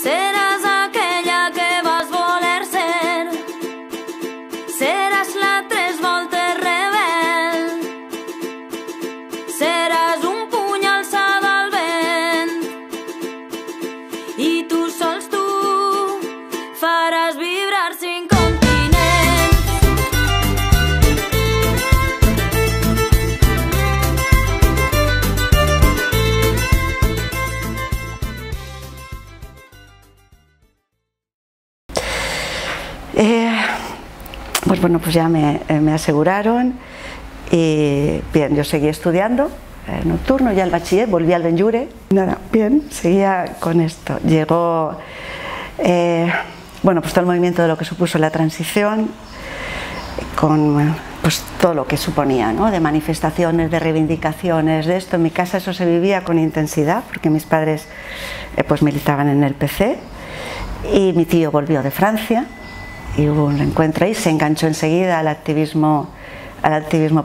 Seràs aquella que vas voler ser, seràs la tres voltes rebel, seràs un puny alçat al vent i tu sols tu faràs vibrar 5 continents. Pues bueno, pues ya me aseguraron y bien, yo seguí estudiando nocturno, ya el bachiller, volví al Benlliure, nada, bien, seguía con esto. Llegó, bueno, pues todo el movimiento de lo que supuso la transición, con pues todo lo que suponía, ¿no? De manifestaciones, de reivindicaciones, de esto. En mi casa eso se vivía con intensidad, porque mis padres pues militaban en el PC y mi tío volvió de Francia. Y hubo un encuentro ahí, se enganchó enseguida al activismo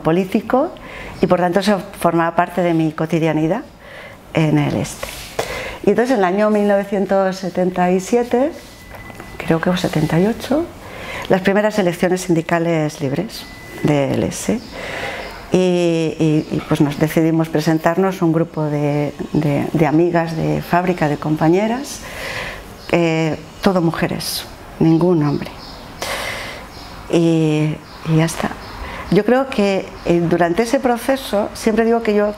político y por tanto eso formaba parte de mi cotidianidad en el este. Y entonces en el año 1977, creo que 78, las primeras elecciones sindicales libres del ESE y pues nos decidimos presentarnos un grupo de amigas de fábrica, de compañeras, todo mujeres, ningún hombre. Y ya está. Yo creo que durante ese proceso, siempre digo que yo,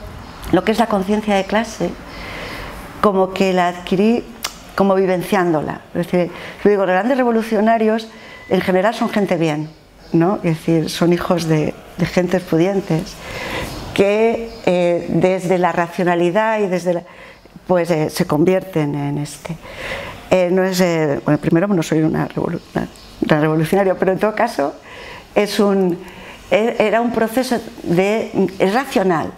lo que es la conciencia de clase, como que la adquirí como vivenciándola. Es decir, yo digo, los grandes revolucionarios en general son gente bien, ¿no? Es decir, son hijos de gentes pudientes que desde la racionalidad y desde pues se convierten en este. No es, bueno, primero no soy una revolucionario, pero en todo caso era un proceso es racional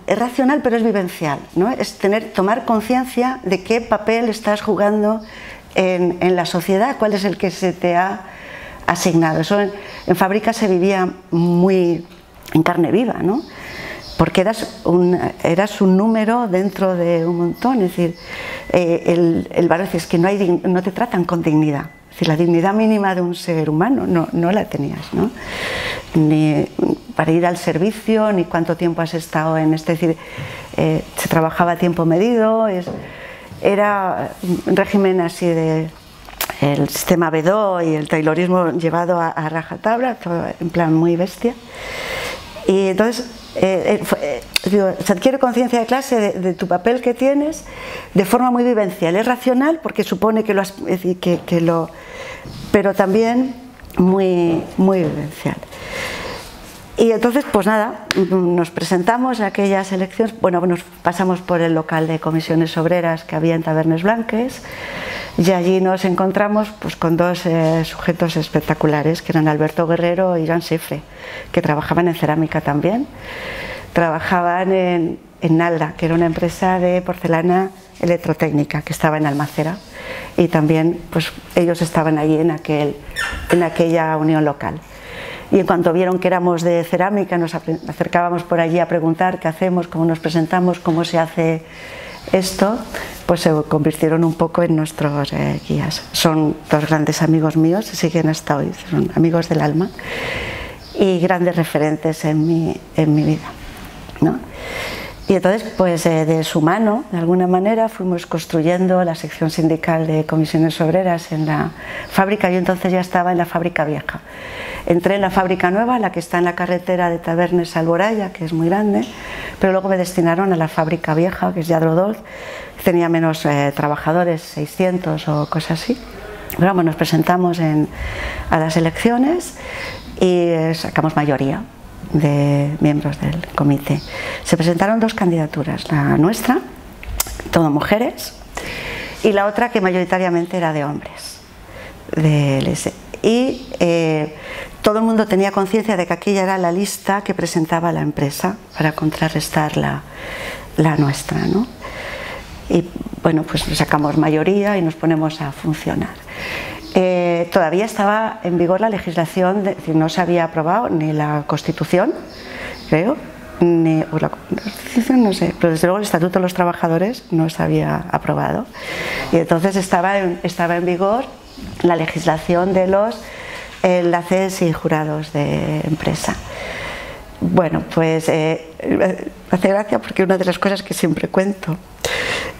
pero es vivencial, ¿no? Es tomar conciencia de qué papel estás jugando en la sociedad, cuál es el que se te ha asignado. Eso en fábrica se vivía muy en carne viva, ¿no? Porque eras un número dentro de un montón. Es decir, el valor es que no te tratan con dignidad. Es decir, la dignidad mínima de un ser humano no la tenías, ¿no? Ni para ir al servicio, ni cuánto tiempo has estado en este. Es decir, se trabajaba a tiempo medido, era un régimen así de el sistema Bedó y el taylorismo llevado a rajatabla, todo en plan muy bestia. Y entonces se adquiere conciencia de clase de tu papel que tienes de forma muy vivencial. Es racional porque supone que pero también muy vivencial. Y entonces, pues nada, nos presentamos a aquellas elecciones. Bueno, nos pasamos por el local de comisiones obreras que había en Tabernes Blanques y allí nos encontramos pues con dos sujetos espectaculares, que eran Alberto Guerrero y Joan Sifre, que trabajaban en cerámica también. Trabajaban en Nalda, que era una empresa de porcelana electrotécnica que estaba en Almacera, y también pues ellos estaban allí en aquella unión local. Y en cuanto vieron que éramos de cerámica, nos acercábamos por allí a preguntar qué hacemos, cómo nos presentamos, cómo se hace esto, pues se convirtieron un poco en nuestros guías. Son dos grandes amigos míos, se siguen hasta hoy, son amigos del alma y grandes referentes en mi vida, ¿no? Y entonces, pues de su mano, de alguna manera, fuimos construyendo la sección sindical de comisiones obreras en la fábrica. Yo entonces ya estaba en la fábrica vieja. Entré en la fábrica nueva, la que está en la carretera de Tabernes a Alboraya, que es muy grande, pero luego me destinaron a la fábrica vieja, que es Lladrodol. Tenía menos trabajadores, 600 o cosas así. Pero vamos, nos presentamos a las elecciones y sacamos mayoría de miembros del comité. Se presentaron dos candidaturas, la nuestra, todo mujeres, y la otra que mayoritariamente era de hombres, del ESE. Y todo el mundo tenía conciencia de que aquella era la lista que presentaba la empresa para contrarrestar la nuestra, ¿no? Y bueno, pues sacamos mayoría y nos ponemos a funcionar. Todavía estaba en vigor la legislación, no se había aprobado ni la Constitución, creo, o la Constitución, no sé, pero desde luego el Estatuto de los Trabajadores no se había aprobado. Y entonces estaba en vigor la legislación de los enlaces y jurados de empresa. Bueno, pues me hace gracia porque una de las cosas que siempre cuento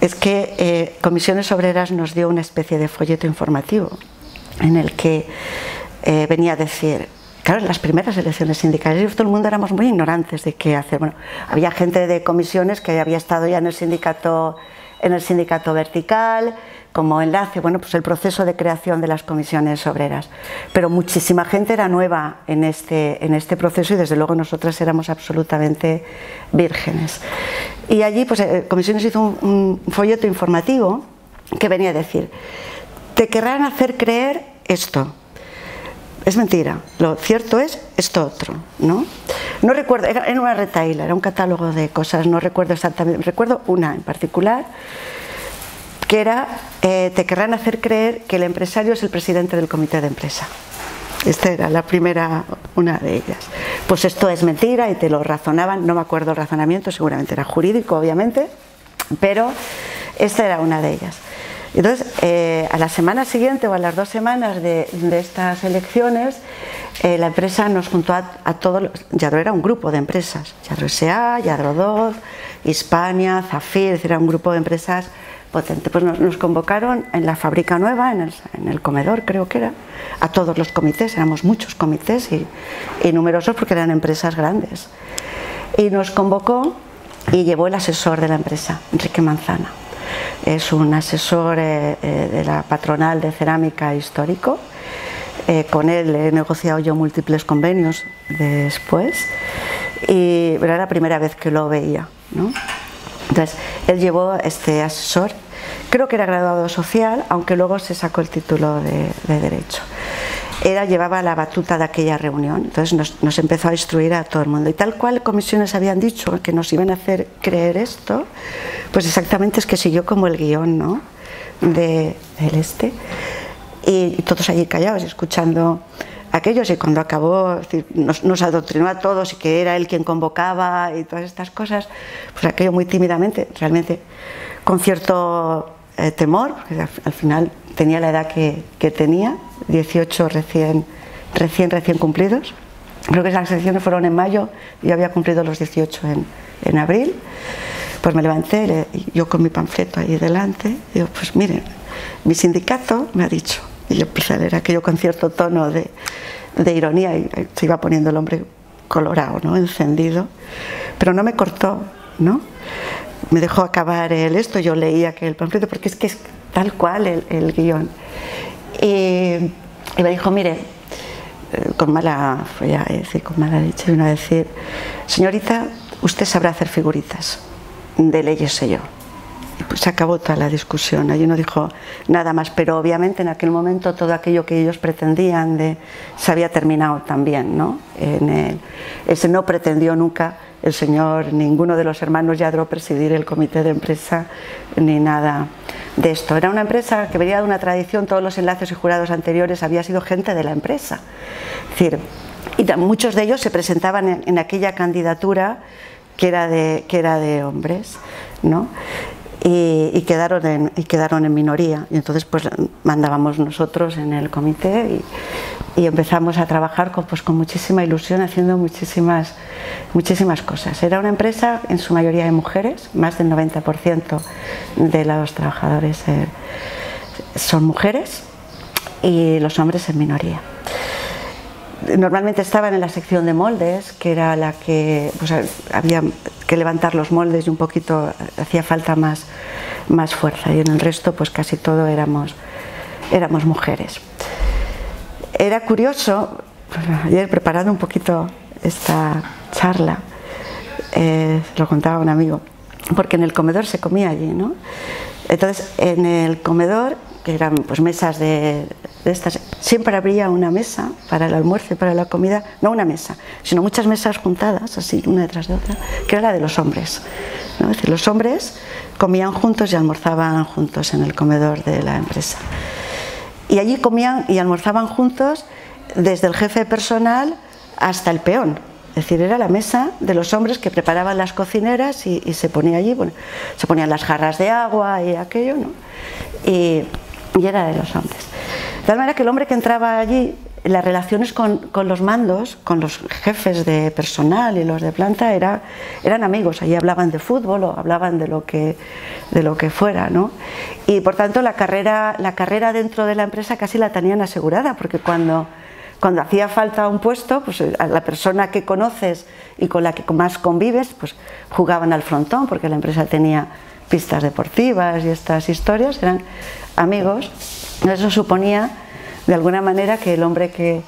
es que Comisiones Obreras nos dio una especie de folleto informativo en el que venía a decir, claro, en las primeras elecciones sindicales todo el mundo éramos muy ignorantes de qué hacer. Bueno, había gente de comisiones que había estado ya en el sindicato vertical, como enlace, bueno, pues el proceso de creación de las comisiones obreras. Pero muchísima gente era nueva en este proceso y desde luego nosotras éramos absolutamente vírgenes. Y allí, pues, Comisiones hizo un folleto informativo que venía a decir, te querrán hacer creer esto. Es mentira, lo cierto es esto otro, ¿no? No recuerdo, era una retahíla, era un catálogo de cosas, no recuerdo exactamente, recuerdo una en particular, que era, te querrán hacer creer que el empresario es el presidente del comité de empresa. Esta era la primera, una de ellas. Pues esto es mentira y te lo razonaban, no me acuerdo el razonamiento, seguramente era jurídico, obviamente, pero esta era una de ellas. Entonces, a la semana siguiente o a las 2 semanas de estas elecciones, la empresa nos juntó a todos, Yadro era un grupo de empresas, Yadro S.A., Yadro 2, Hispania, Zafir, es decir, era un grupo de empresas potente. Pues nos convocaron en la fábrica nueva, en el comedor creo que era, a todos los comités, éramos muchos comités y numerosos porque eran empresas grandes. Y nos convocó y llevó el asesor de la empresa, Enrique Manzana. Es un asesor de la patronal de cerámica histórico. Con él he negociado yo múltiples convenios después, pero era la primera vez que lo veía, ¿no? Entonces, él llevó este asesor, creo que era graduado social, aunque luego se sacó el título de Derecho. Llevaba la batuta de aquella reunión, entonces nos empezó a instruir a todo el mundo. Y tal cual comisiones habían dicho que nos iban a hacer creer esto, pues exactamente es que siguió como el guión, ¿no? del y todos allí callados, escuchando aquellos, y cuando acabó, es decir, nos adoctrinó a todos y que era él quien convocaba y todas estas cosas, pues aquello muy tímidamente, realmente con cierto temor, porque al final tenía la edad que tenía, 18 recién cumplidos. Creo que las elecciones fueron en mayo y yo había cumplido los 18 en abril. Pues me levanté, yo con mi panfleto ahí delante, digo, pues miren, mi sindicato me ha dicho, y yo empecé a leer aquello con cierto tono de ironía y se iba poniendo el hombre colorado, ¿no? Encendido, pero no me cortó, ¿no? Me dejó acabar esto, yo leía aquel panfleto porque es que es tal cual el guión. Y me dijo, mire, con mala leche, vino a decir, señorita, usted sabrá hacer figuritas, de leyes sé yo. Y pues se acabó toda la discusión, allí no dijo nada más, pero obviamente en aquel momento todo aquello que ellos pretendían se había terminado también, ¿no? Ese no pretendió nunca el señor, ninguno de los hermanos Yadro, presidir el comité de empresa ni nada de esto. Era una empresa que venía de una tradición, todos los enlaces y jurados anteriores había sido gente de la empresa. Es decir, y muchos de ellos se presentaban en aquella candidatura que era de hombres, ¿no? Y quedaron en minoría, y entonces pues mandábamos nosotros en el comité y empezamos a trabajar con muchísima ilusión, haciendo muchísimas cosas. Era una empresa en su mayoría de mujeres, más del 90% de los trabajadores son mujeres y los hombres en minoría. Normalmente estaban en la sección de moldes, que era la que pues, había que levantar los moldes y un poquito hacía falta más fuerza, y en el resto pues casi todo éramos mujeres. Era curioso, ayer preparando un poquito esta charla, lo contaba un amigo, porque en el comedor se comía allí, ¿no? Entonces en el comedor, que eran pues mesas de estas, siempre habría una mesa para el almuerzo y para la comida, no una mesa, sino muchas mesas juntadas, así una detrás de otra, que era la de los hombres, ¿no? Es decir, los hombres comían juntos y almorzaban juntos en el comedor de la empresa. Y allí comían y almorzaban juntos desde el jefe personal hasta el peón, Es decir, era la mesa de los hombres que preparaban las cocineras y se ponía allí, bueno, se ponían las jarras de agua y aquello, ¿no? Y era de los hombres. De tal manera que el hombre que entraba allí, las relaciones con los mandos, con los jefes de personal y los de planta eran amigos. Allí hablaban de fútbol o hablaban de lo que fuera, ¿no? Y por tanto la carrera dentro de la empresa casi la tenían asegurada, porque cuando hacía falta un puesto, pues a la persona que conoces y con la que más convives, pues jugaban al frontón, porque la empresa tenía pistas deportivas y estas historias, eran amigos. Eso suponía de alguna manera que el hombre que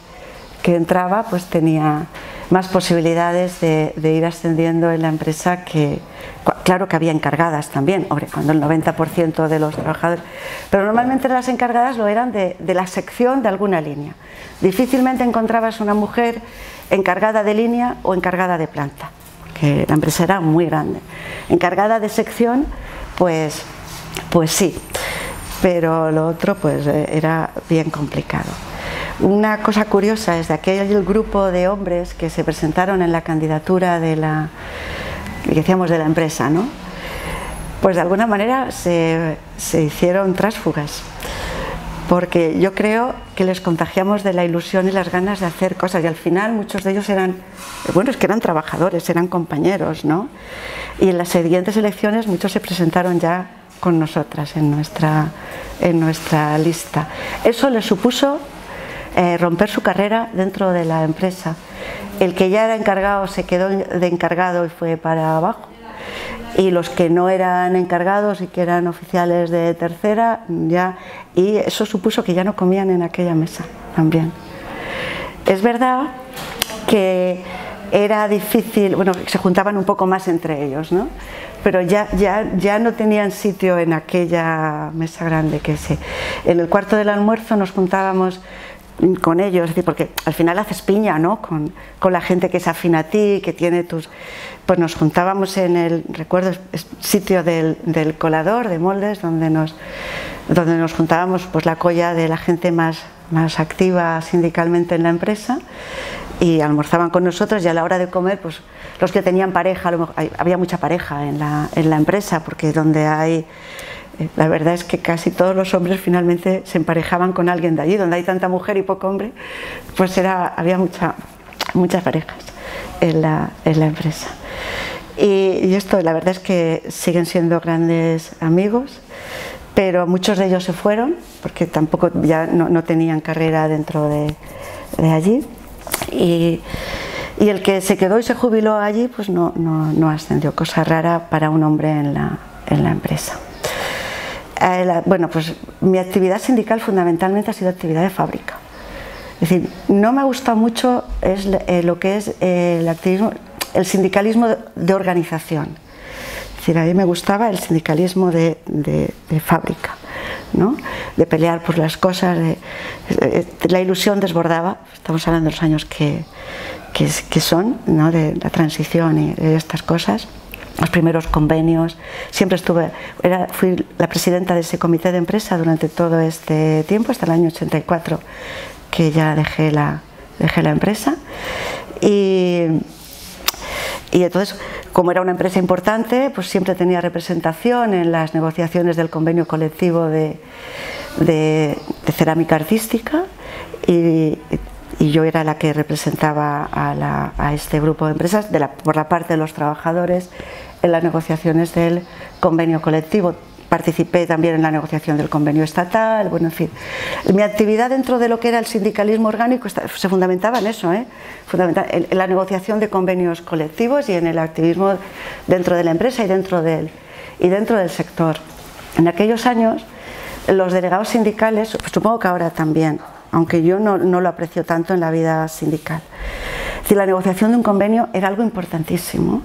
entraba pues tenía más posibilidades de ir ascendiendo en la empresa. Claro que había encargadas también, hombre, cuando el 90% de los trabajadores, pero normalmente las encargadas lo eran de la sección de alguna línea. Difícilmente encontrabas una mujer encargada de línea o encargada de planta, porque la empresa era muy grande. Encargada de sección, pues sí, pero lo otro pues era bien complicado. Una cosa curiosa es de aquel grupo de hombres que se presentaron en la candidatura de la empresa, ¿no? Pues de alguna manera se hicieron tránsfugas, porque yo creo que les contagiamos de la ilusión y las ganas de hacer cosas, y al final muchos de ellos eran trabajadores, eran compañeros, ¿no? Y en las siguientes elecciones muchos se presentaron ya con nosotras en nuestra lista. Eso les supuso romper su carrera dentro de la empresa. El que ya era encargado se quedó de encargado y fue para abajo, y los que no eran encargados y que eran oficiales de tercera, y eso supuso que ya no comían en aquella mesa también. Es verdad que era difícil, bueno, se juntaban un poco más entre ellos, ¿no? Pero ya no tenían sitio en aquella mesa grande en el cuarto del almuerzo nos juntábamos con ellos, es decir, porque al final haces piña, ¿no? Con la gente que es afín a ti, que tiene pues nos juntábamos en el, recuerdo, sitio del colador de moldes, donde nos juntábamos pues la colla de la gente más activa sindicalmente en la empresa, y almorzaban con nosotros, y a la hora de comer, pues los que tenían pareja, había mucha pareja en la empresa, porque donde hay, la verdad es que casi todos los hombres finalmente se emparejaban con alguien de allí, donde hay tanta mujer y poco hombre, pues había muchas parejas en la empresa. Y esto, la verdad es que siguen siendo grandes amigos, pero muchos de ellos se fueron, porque tampoco ya no tenían carrera dentro de allí. Y el que se quedó y se jubiló allí, pues no ascendió, cosa rara para un hombre en la empresa. Bueno, pues mi actividad sindical fundamentalmente ha sido actividad de fábrica. Es decir, no me ha gustado mucho lo que es el sindicalismo de organización. Es decir, a mí me gustaba el sindicalismo de fábrica, ¿no? De pelear por las cosas, la ilusión desbordaba. Estamos hablando de los años que son, ¿no? De la transición y de estas cosas. Los primeros convenios, siempre fui la presidenta de ese comité de empresa durante todo este tiempo, hasta el año 84, que ya dejé la empresa. Y entonces, como era una empresa importante, pues siempre tenía representación en las negociaciones del convenio colectivo de cerámica artística, y yo era la que representaba a este grupo de empresas por la parte de los trabajadores en las negociaciones del convenio colectivo. Participé también en la negociación del convenio estatal. Bueno, en fin, mi actividad dentro de lo que era el sindicalismo orgánico se fundamentaba en eso, en la negociación de convenios colectivos y en el activismo dentro de la empresa y dentro del sector. En aquellos años, los delegados sindicales, pues supongo que ahora también, aunque yo no lo aprecio tanto en la vida sindical. Es decir, la negociación de un convenio era algo importantísimo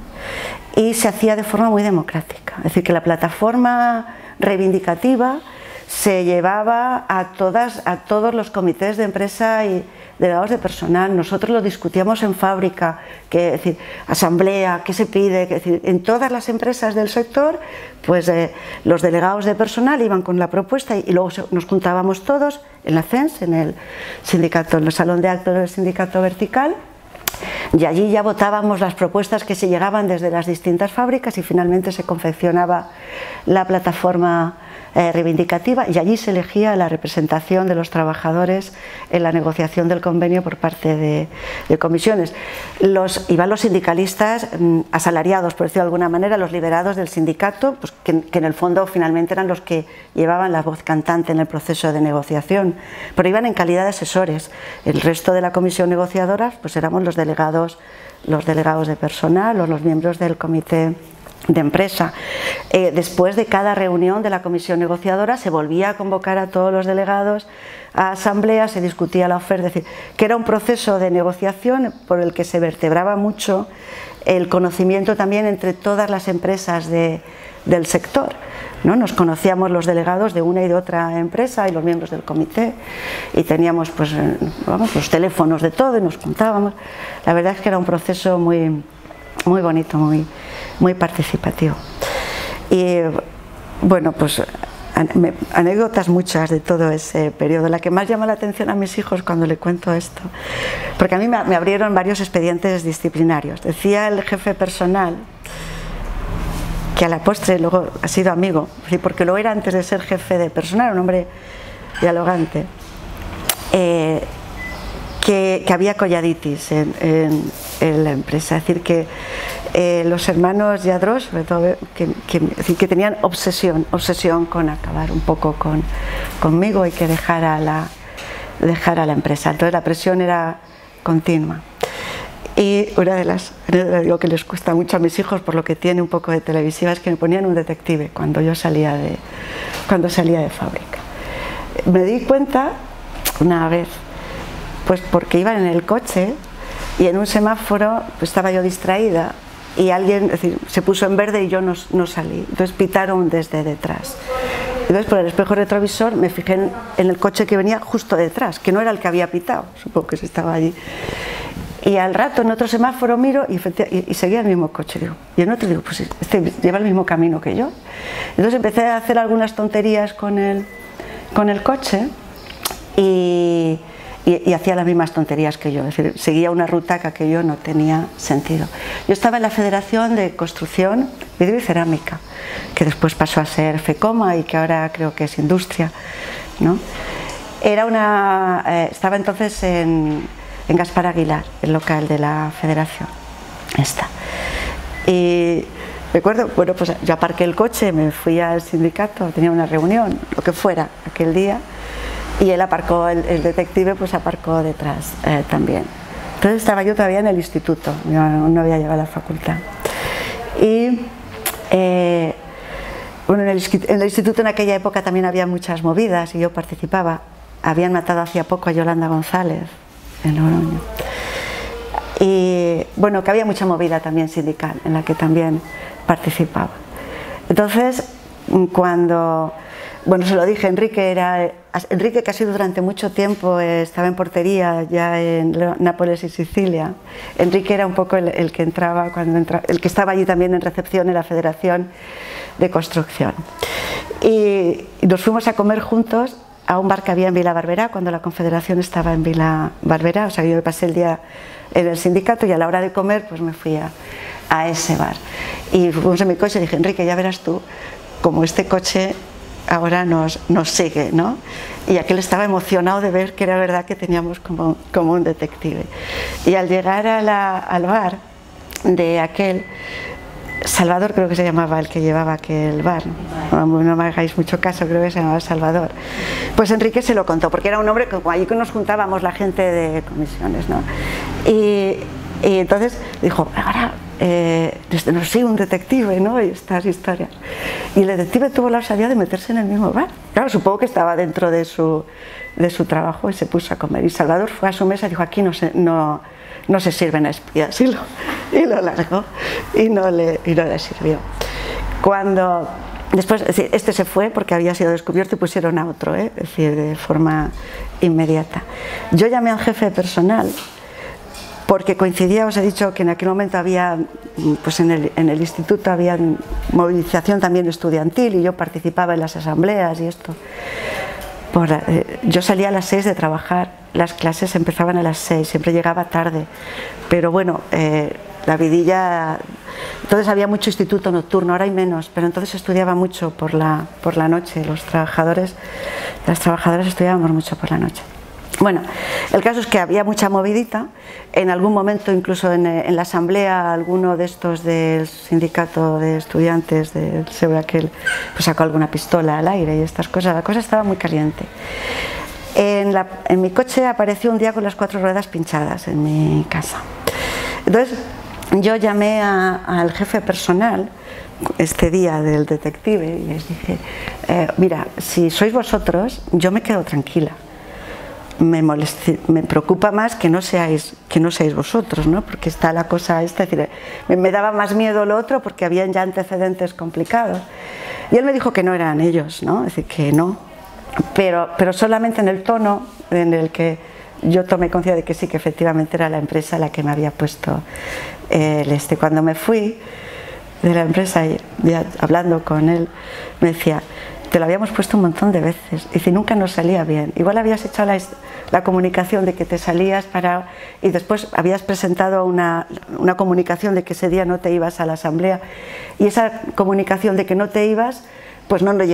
y se hacía de forma muy democrática. Es decir, que la plataforma reivindicativa se llevaba a todos los comités de empresa y delegados de personal. Nosotros lo discutíamos en fábrica, es decir, asamblea, qué se pide, es decir, en todas las empresas del sector, pues los delegados de personal iban con la propuesta y luego nos juntábamos todos en la CENS, en el sindicato, en el salón de actos del sindicato vertical, Y allí ya votábamos las propuestas que se llegaban desde las distintas fábricas y finalmente se confeccionaba la plataforma reivindicativa y allí se elegía la representación de los trabajadores en la negociación del convenio por parte de comisiones. Iban los sindicalistas asalariados, por decirlo de alguna manera, los liberados del sindicato, pues que en el fondo finalmente eran los que llevaban la voz cantante en el proceso de negociación, pero iban en calidad de asesores. El resto de la comisión negociadora pues éramos los delegados de personal o los miembros del comité de empresa. Después de cada reunión de la comisión negociadora se volvía a convocar a todos los delegados a asamblea, se discutía la oferta, es decir, que era un proceso de negociación por el que se vertebraba mucho el conocimiento también entre todas las empresas del sector, ¿no? Nos conocíamos los delegados de una y de otra empresa y los miembros del comité y teníamos pues, los teléfonos de todo y nos contábamos. La verdad es que era un proceso muy bonito, muy participativo. Y bueno, pues anécdotas muchas de todo ese periodo. La que más llama la atención a mis hijos cuando le cuento esto, porque a mí me abrieron varios expedientes disciplinarios. Decía el jefe personal, que a la postre luego ha sido amigo, porque lo era antes de ser jefe de personal, un hombre dialogante, que había colladitis en la empresa, es decir, que los hermanos Lladrós, sobre todo, que tenían obsesión con acabar un poco conmigo y que dejara la empresa. Entonces la presión era continua. Y una de las digo que les cuesta mucho a mis hijos por lo que tiene un poco de televisiva es que me ponían un detective cuando yo salía de fábrica. Me di cuenta una vez, pues porque iba en el coche y en un semáforo pues estaba yo distraída y alguien, es decir, se puso en verde y yo no salí, entonces pitaron desde detrás. Entonces por el espejo retrovisor me fijé en el coche que venía justo detrás, que no era el que había pitado, supongo que se estaba allí. Y al rato en otro semáforo miro y seguía el mismo coche, digo. Y en otro digo, pues este lleva el mismo camino que yo. Entonces empecé a hacer algunas tonterías con el coche y hacía las mismas tonterías que yo, es decir, seguía una ruta que aquello no tenía sentido. Yo estaba en la Federación de Construcción, Vidrio y Cerámica, que después pasó a ser FECOMA y que ahora creo que es Industria, ¿no? Estaba entonces en Gaspar Aguilar, el local de la Federación. Y recuerdo, bueno, pues yo aparqué el coche, me fui al sindicato, tenía una reunión, lo que fuera, aquel día, y él aparcó, el detective pues aparcó detrás también. Entonces estaba yo todavía en el instituto, yo no había llegado a la facultad. Y bueno, en el instituto en aquella época también había muchas movidas y yo participaba. Habían matado hacía poco a Yolanda González en Logroño. Y bueno, que había mucha movida también sindical en la que también participaba. Entonces, cuando, bueno, se lo dije, Enrique que ha sido durante mucho tiempo, estaba en portería ya en Nápoles y Sicilia. Enrique era un poco el que entraba, el que estaba allí también en recepción en la Federación de Construcción. Y nos fuimos a comer juntos a un bar que había en Vila Barberá, cuando la Confederación estaba en Vila Barberá, o sea, yo me pasé el día en el sindicato y a la hora de comer pues me fui a ese bar. Y fuimos en mi coche y dije, Enrique, ya verás tú, como este coche ahora nos sigue, ¿no? Y aquel estaba emocionado de ver que era verdad que teníamos como un detective. Y al llegar al bar de aquel, Salvador creo que se llamaba el que llevaba aquel bar, no me hagáis mucho caso, creo que se llamaba Salvador, pues Enrique se lo contó, porque era un hombre que allí que nos juntábamos la gente de comisiones, ¿no? Y entonces dijo, ahora nos sigue un detective, ¿no? Y estas historias. Y el detective tuvo la osadía de meterse en el mismo bar. Claro, supongo que estaba dentro de su trabajo y se puso a comer. Y Salvador fue a su mesa y dijo, aquí no se sirven a espías, y lo largó y no le sirvió. Después, es decir, este se fue porque había sido descubierto y pusieron a otro, es decir, de forma inmediata. Yo llamé al jefe de personal porque coincidía, os he dicho que en aquel momento había, pues en el instituto había movilización también estudiantil y yo participaba en las asambleas y esto. Yo salía a las 6 de trabajar, las clases empezaban a las 6, siempre llegaba tarde, pero bueno, la vidilla, entonces había mucho instituto nocturno, ahora hay menos, pero entonces estudiaba mucho por la noche, las trabajadoras estudiábamos mucho por la noche. Bueno, el caso es que había mucha movidita, en algún momento incluso en la asamblea alguno de estos del sindicato de estudiantes del SEU aquel pues sacó alguna pistola al aire y estas cosas, la cosa estaba muy caliente. En mi coche apareció un día con las 4 ruedas pinchadas en mi casa. Entonces yo llamé al jefe personal este día del detective y les dije, mira, si sois vosotros yo me quedo tranquila. Me preocupa más que no seáis vosotros, ¿no? Porque está la cosa esta, es decir, me daba más miedo lo otro porque habían ya antecedentes complicados. Y él me dijo que no eran ellos, ¿no? Es decir, que no, pero solamente en el tono en el que yo tomé conciencia de que sí, que efectivamente era la empresa la que me había puesto Cuando me fui de la empresa, ya hablando con él, me decía, te lo habíamos puesto un montón de veces, y si nunca nos salía bien. Igual habías hecho la comunicación de que te salías y después habías presentado una comunicación de que ese día no te ibas a la asamblea, y esa comunicación de que no te ibas pues no nos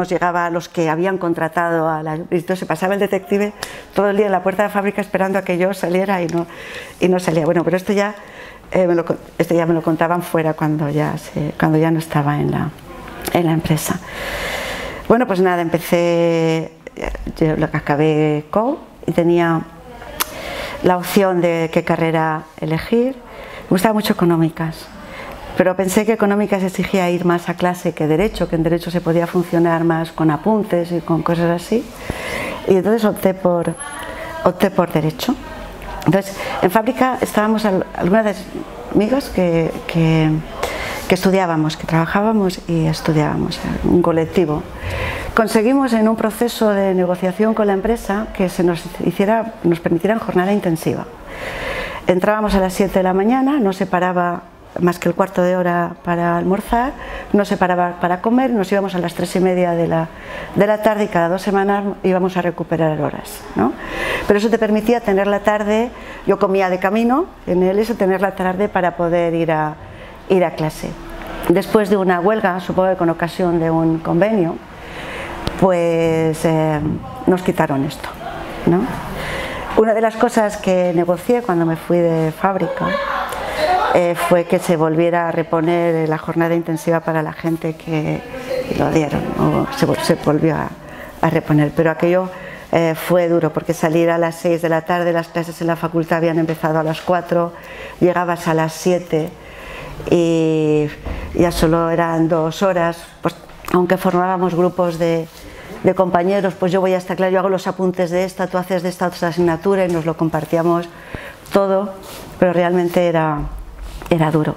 llegaba a los que habían contratado entonces se pasaba el detective todo el día en la puerta de la fábrica esperando a que yo saliera y no salía. Bueno, pero esto ya me lo contaban fuera cuando ya no estaba en la empresa. Bueno, pues nada, yo acabé COU y tenía la opción de qué carrera elegir. Me gustaba mucho económicas, pero pensé que económicas exigía ir más a clase que derecho, que en derecho se podía funcionar más con apuntes y con cosas así, y entonces opté por derecho. Entonces, en fábrica estábamos algunas de amigas que estudiábamos, que trabajábamos y estudiábamos, un colectivo. Conseguimos en un proceso de negociación con la empresa que nos permitieran jornada intensiva. Entrábamos a las 7 de la mañana, no se paraba más que el cuarto de hora para almorzar, no se paraba para comer, nos íbamos a las 3:30 de la tarde y cada 2 semanas íbamos a recuperar horas, ¿no? Pero eso te permitía tener la tarde, yo comía de camino en tener la tarde para poder ir a clase. Después de una huelga, supongo que con ocasión de un convenio, pues nos quitaron esto, ¿no? Una de las cosas que negocié cuando me fui de fábrica fue que se volviera a reponer la jornada intensiva para la gente que lo dieron, o se volvió a reponer, pero aquello fue duro porque salir a las 6 de la tarde, las clases en la facultad habían empezado a las 4, llegabas a las 7 y ya solo eran 2 horas, pues, aunque formábamos grupos de compañeros, pues yo voy a esta clase, yo hago los apuntes de esta, tú haces de esta otra asignatura y nos lo compartíamos todo, pero realmente era duro.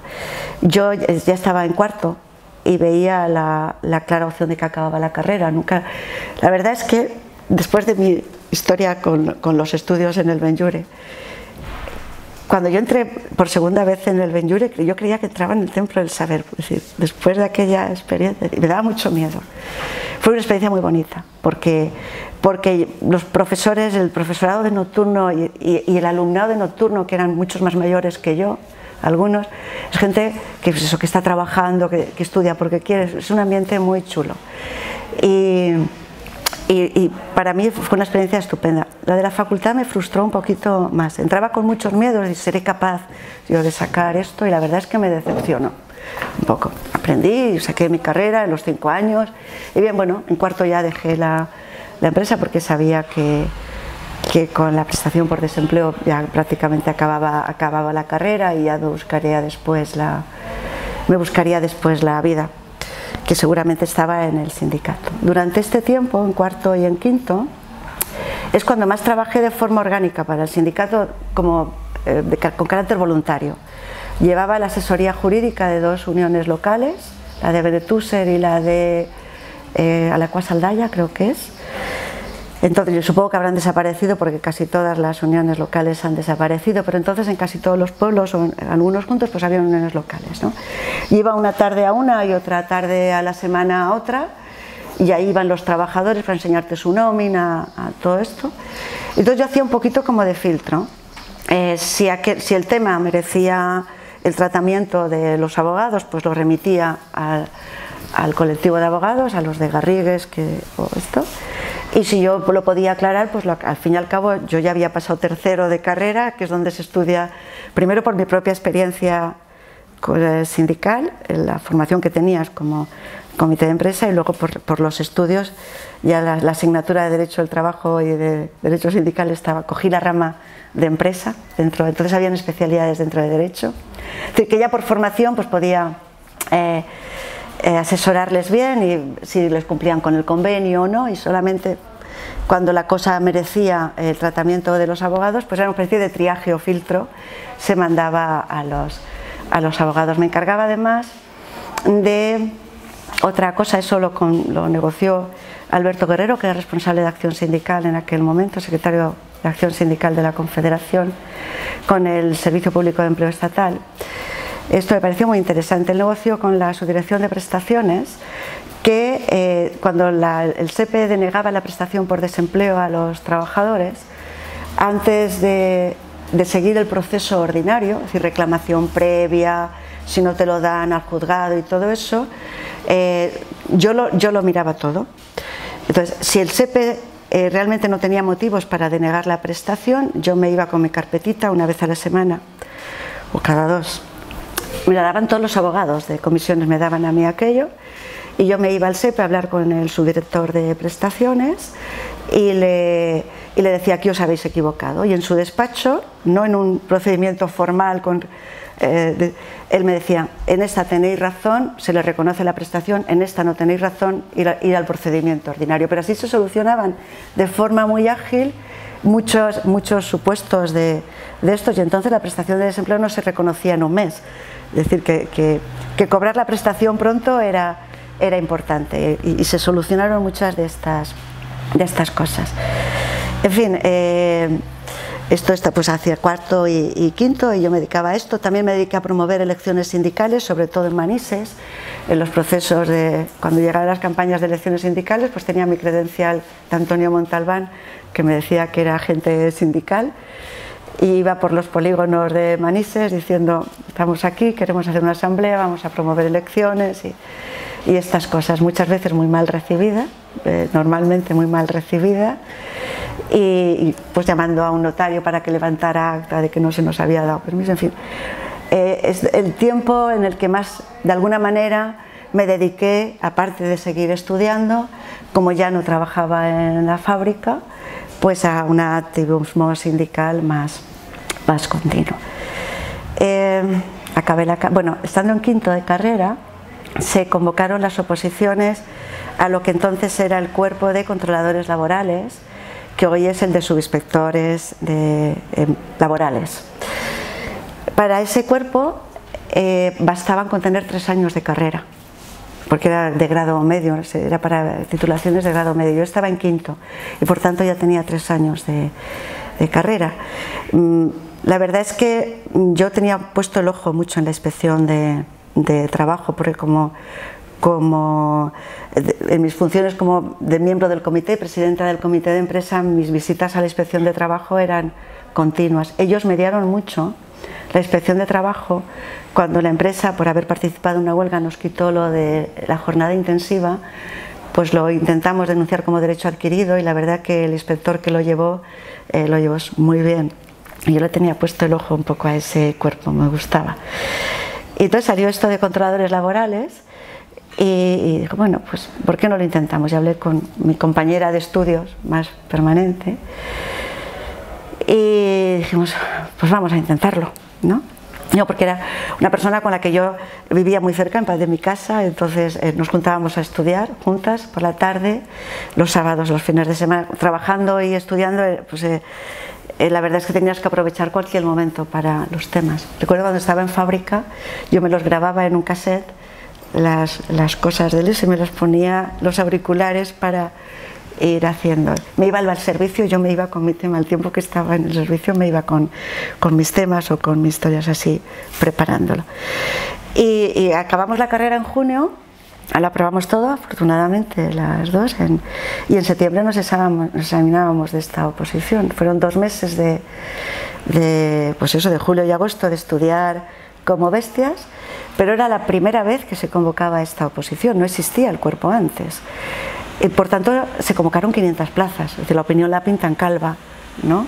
Yo ya estaba en cuarto y veía la clara opción de que acababa la carrera. La verdad es que después de mi historia con los estudios en el Benlliure, cuando yo entré por segunda vez en el Benlliure, yo creía que entraba en el templo del saber, es decir, después de aquella experiencia, y me daba mucho miedo. Fue una experiencia muy bonita, porque los profesores, el profesorado de nocturno y el alumnado de nocturno, que eran muchos más mayores que yo, algunos, es gente que está trabajando, que estudia porque quiere, es un ambiente muy chulo. Y para mí fue una experiencia estupenda. La de la facultad me frustró un poquito más. Entraba con muchos miedos y seré capaz yo de sacar esto, y la verdad es que me decepcionó un poco. Aprendí y saqué mi carrera en los 5 años y bien, bueno, en cuarto ya dejé la empresa porque sabía que con la prestación por desempleo ya prácticamente acababa la carrera y ya me buscaría después la vida, que seguramente estaba en el sindicato. Durante este tiempo, en cuarto y en quinto, es cuando más trabajé de forma orgánica para el sindicato con carácter voluntario. Llevaba la asesoría jurídica de 2 uniones locales, la de Benetúser y la de Alacuas-Aldaya, creo que es. Entonces yo supongo que habrán desaparecido porque casi todas las uniones locales han desaparecido, pero entonces en casi todos los pueblos o en algunos puntos pues había uniones locales, ¿no? Iba una tarde a una y otra tarde a la semana a otra, y ahí iban los trabajadores para enseñarte su nómina, a todo esto. Entonces yo hacía un poquito como de filtro. Si el tema merecía el tratamiento de los abogados, pues lo remitía al colectivo de abogados, a los de Garrigues o esto. Y si yo lo podía aclarar, pues al fin y al cabo yo ya había pasado tercero de carrera, que es donde se estudia, primero por mi propia experiencia sindical, la formación que tenías como comité de empresa, y luego por los estudios, ya la asignatura de Derecho del Trabajo y de Derecho Sindical cogí la rama de empresa, entonces habían especialidades dentro de Derecho. Es decir, que ya por formación pues podía asesorarles bien y si les cumplían con el convenio o no, y solamente cuando la cosa merecía el tratamiento de los abogados, pues era una especie de triaje o filtro, se mandaba a los abogados. Me encargaba además de otra cosa, eso lo negoció Alberto Guerrero, que era responsable de Acción Sindical en aquel momento, secretario de Acción Sindical de la Confederación, con el Servicio Público de Empleo Estatal. Esto me pareció muy interesante, el negocio con la Subdirección de Prestaciones, que cuando el SEPE denegaba la prestación por desempleo a los trabajadores, antes de seguir el proceso ordinario, es decir, reclamación previa, si no te lo dan al juzgado y todo eso, yo lo miraba todo. Entonces, si el SEPE realmente no tenía motivos para denegar la prestación, yo me iba con mi carpetita una vez a la semana o cada dos. Me la daban todos los abogados de comisiones, me daban a mí aquello, y yo me iba al SEPE a hablar con el subdirector de prestaciones y le decía que os habéis equivocado, y en su despacho, no en un procedimiento formal, él me decía, en esta tenéis razón, se le reconoce la prestación, en esta no tenéis razón, ir al procedimiento ordinario. Pero así se solucionaban de forma muy ágil muchos supuestos de estos, y entonces la prestación de desempleo no se reconocía en un mes. Es decir, que cobrar la prestación pronto era importante, y se solucionaron muchas de estas cosas. En fin, esto está pues hacia cuarto y quinto, y yo me dedicaba a esto. También me dediqué a promover elecciones sindicales, sobre todo en Manises, en los procesos cuando llegaban las campañas de elecciones sindicales, pues tenía mi credencial de Antonio Montalbán, que me decía que era agente sindical, y iba por los polígonos de Manises diciendo, estamos aquí, queremos hacer una asamblea, vamos a promover elecciones y estas cosas, muchas veces muy mal recibida, normalmente muy mal recibida, y pues llamando a un notario para que levantara acta de que no se nos había dado permiso. En fin, es el tiempo en el que más, de alguna manera, me dediqué, aparte de seguir estudiando, como ya no trabajaba en la fábrica, pues a un activismo sindical más continuo. Bueno, estando en quinto de carrera, se convocaron las oposiciones a lo que entonces era el Cuerpo de Controladores Laborales, que hoy es el de subinspectores laborales. Para ese cuerpo bastaban con tener 3 años de carrera, porque era de grado medio, era para titulaciones de grado medio. Yo estaba en quinto y por tanto ya tenía 3 años de carrera. La verdad es que yo tenía puesto el ojo mucho en la inspección de trabajo, porque como en mis funciones como de miembro del comité, presidenta del comité de empresa, mis visitas a la inspección de trabajo eran continuas. Ellos mediaron mucho la inspección de trabajo cuando la empresa, por haber participado en una huelga, nos quitó lo de la jornada intensiva, pues lo intentamos denunciar como derecho adquirido, y la verdad que el inspector que lo llevó muy bien. Y yo le tenía puesto el ojo un poco a ese cuerpo, me gustaba. Y entonces salió esto de controladores laborales, y dijo, bueno, pues ¿por qué no lo intentamos? Y hablé con mi compañera de estudios más permanente y dijimos, pues vamos a intentarlo, ¿no? No, porque era una persona con la que yo vivía muy cerca, en paz de mi casa, entonces nos juntábamos a estudiar juntas por la tarde, los sábados, los fines de semana, trabajando y estudiando, pues la verdad es que tenías que aprovechar cualquier momento para los temas. Recuerdo cuando estaba en fábrica, yo me los grababa en un cassette, las cosas de él, y me los ponía los auriculares para ir haciendo. Me iba al servicio, yo me iba con mi tema, el tiempo que estaba en el servicio me iba con mis temas o con mis historias así, preparándolo. Y acabamos la carrera en junio Lo aprobamos todo, afortunadamente, las dos, y en septiembre nos examinábamos de esta oposición. Fueron 2 meses pues eso, de julio y agosto, de estudiar como bestias, pero era la primera vez que se convocaba esta oposición, no existía el cuerpo antes. Y por tanto se convocaron 500 plazas, es decir, la opinión la pintan calva, ¿no?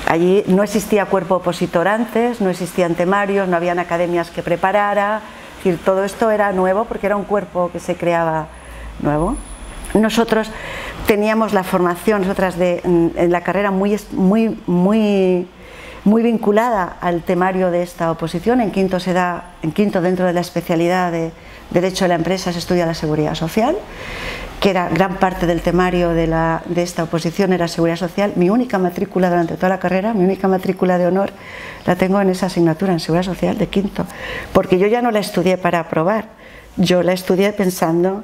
Allí no existía cuerpo opositor antes, no existían temarios, no habían academias que preparara. Es decir, todo esto era nuevo porque era un cuerpo que se creaba nuevo. Nosotros teníamos la formación, nosotras en la carrera muy vinculada al temario de esta oposición. En quinto dentro de la especialidad de Derecho de la Empresa se estudia la Seguridad Social, que era gran parte del temario de esta oposición, era Seguridad Social. Mi única matrícula durante toda la carrera, mi única matrícula de honor, la tengo en esa asignatura, en Seguridad Social de quinto, porque yo ya no la estudié para aprobar, yo la estudié pensando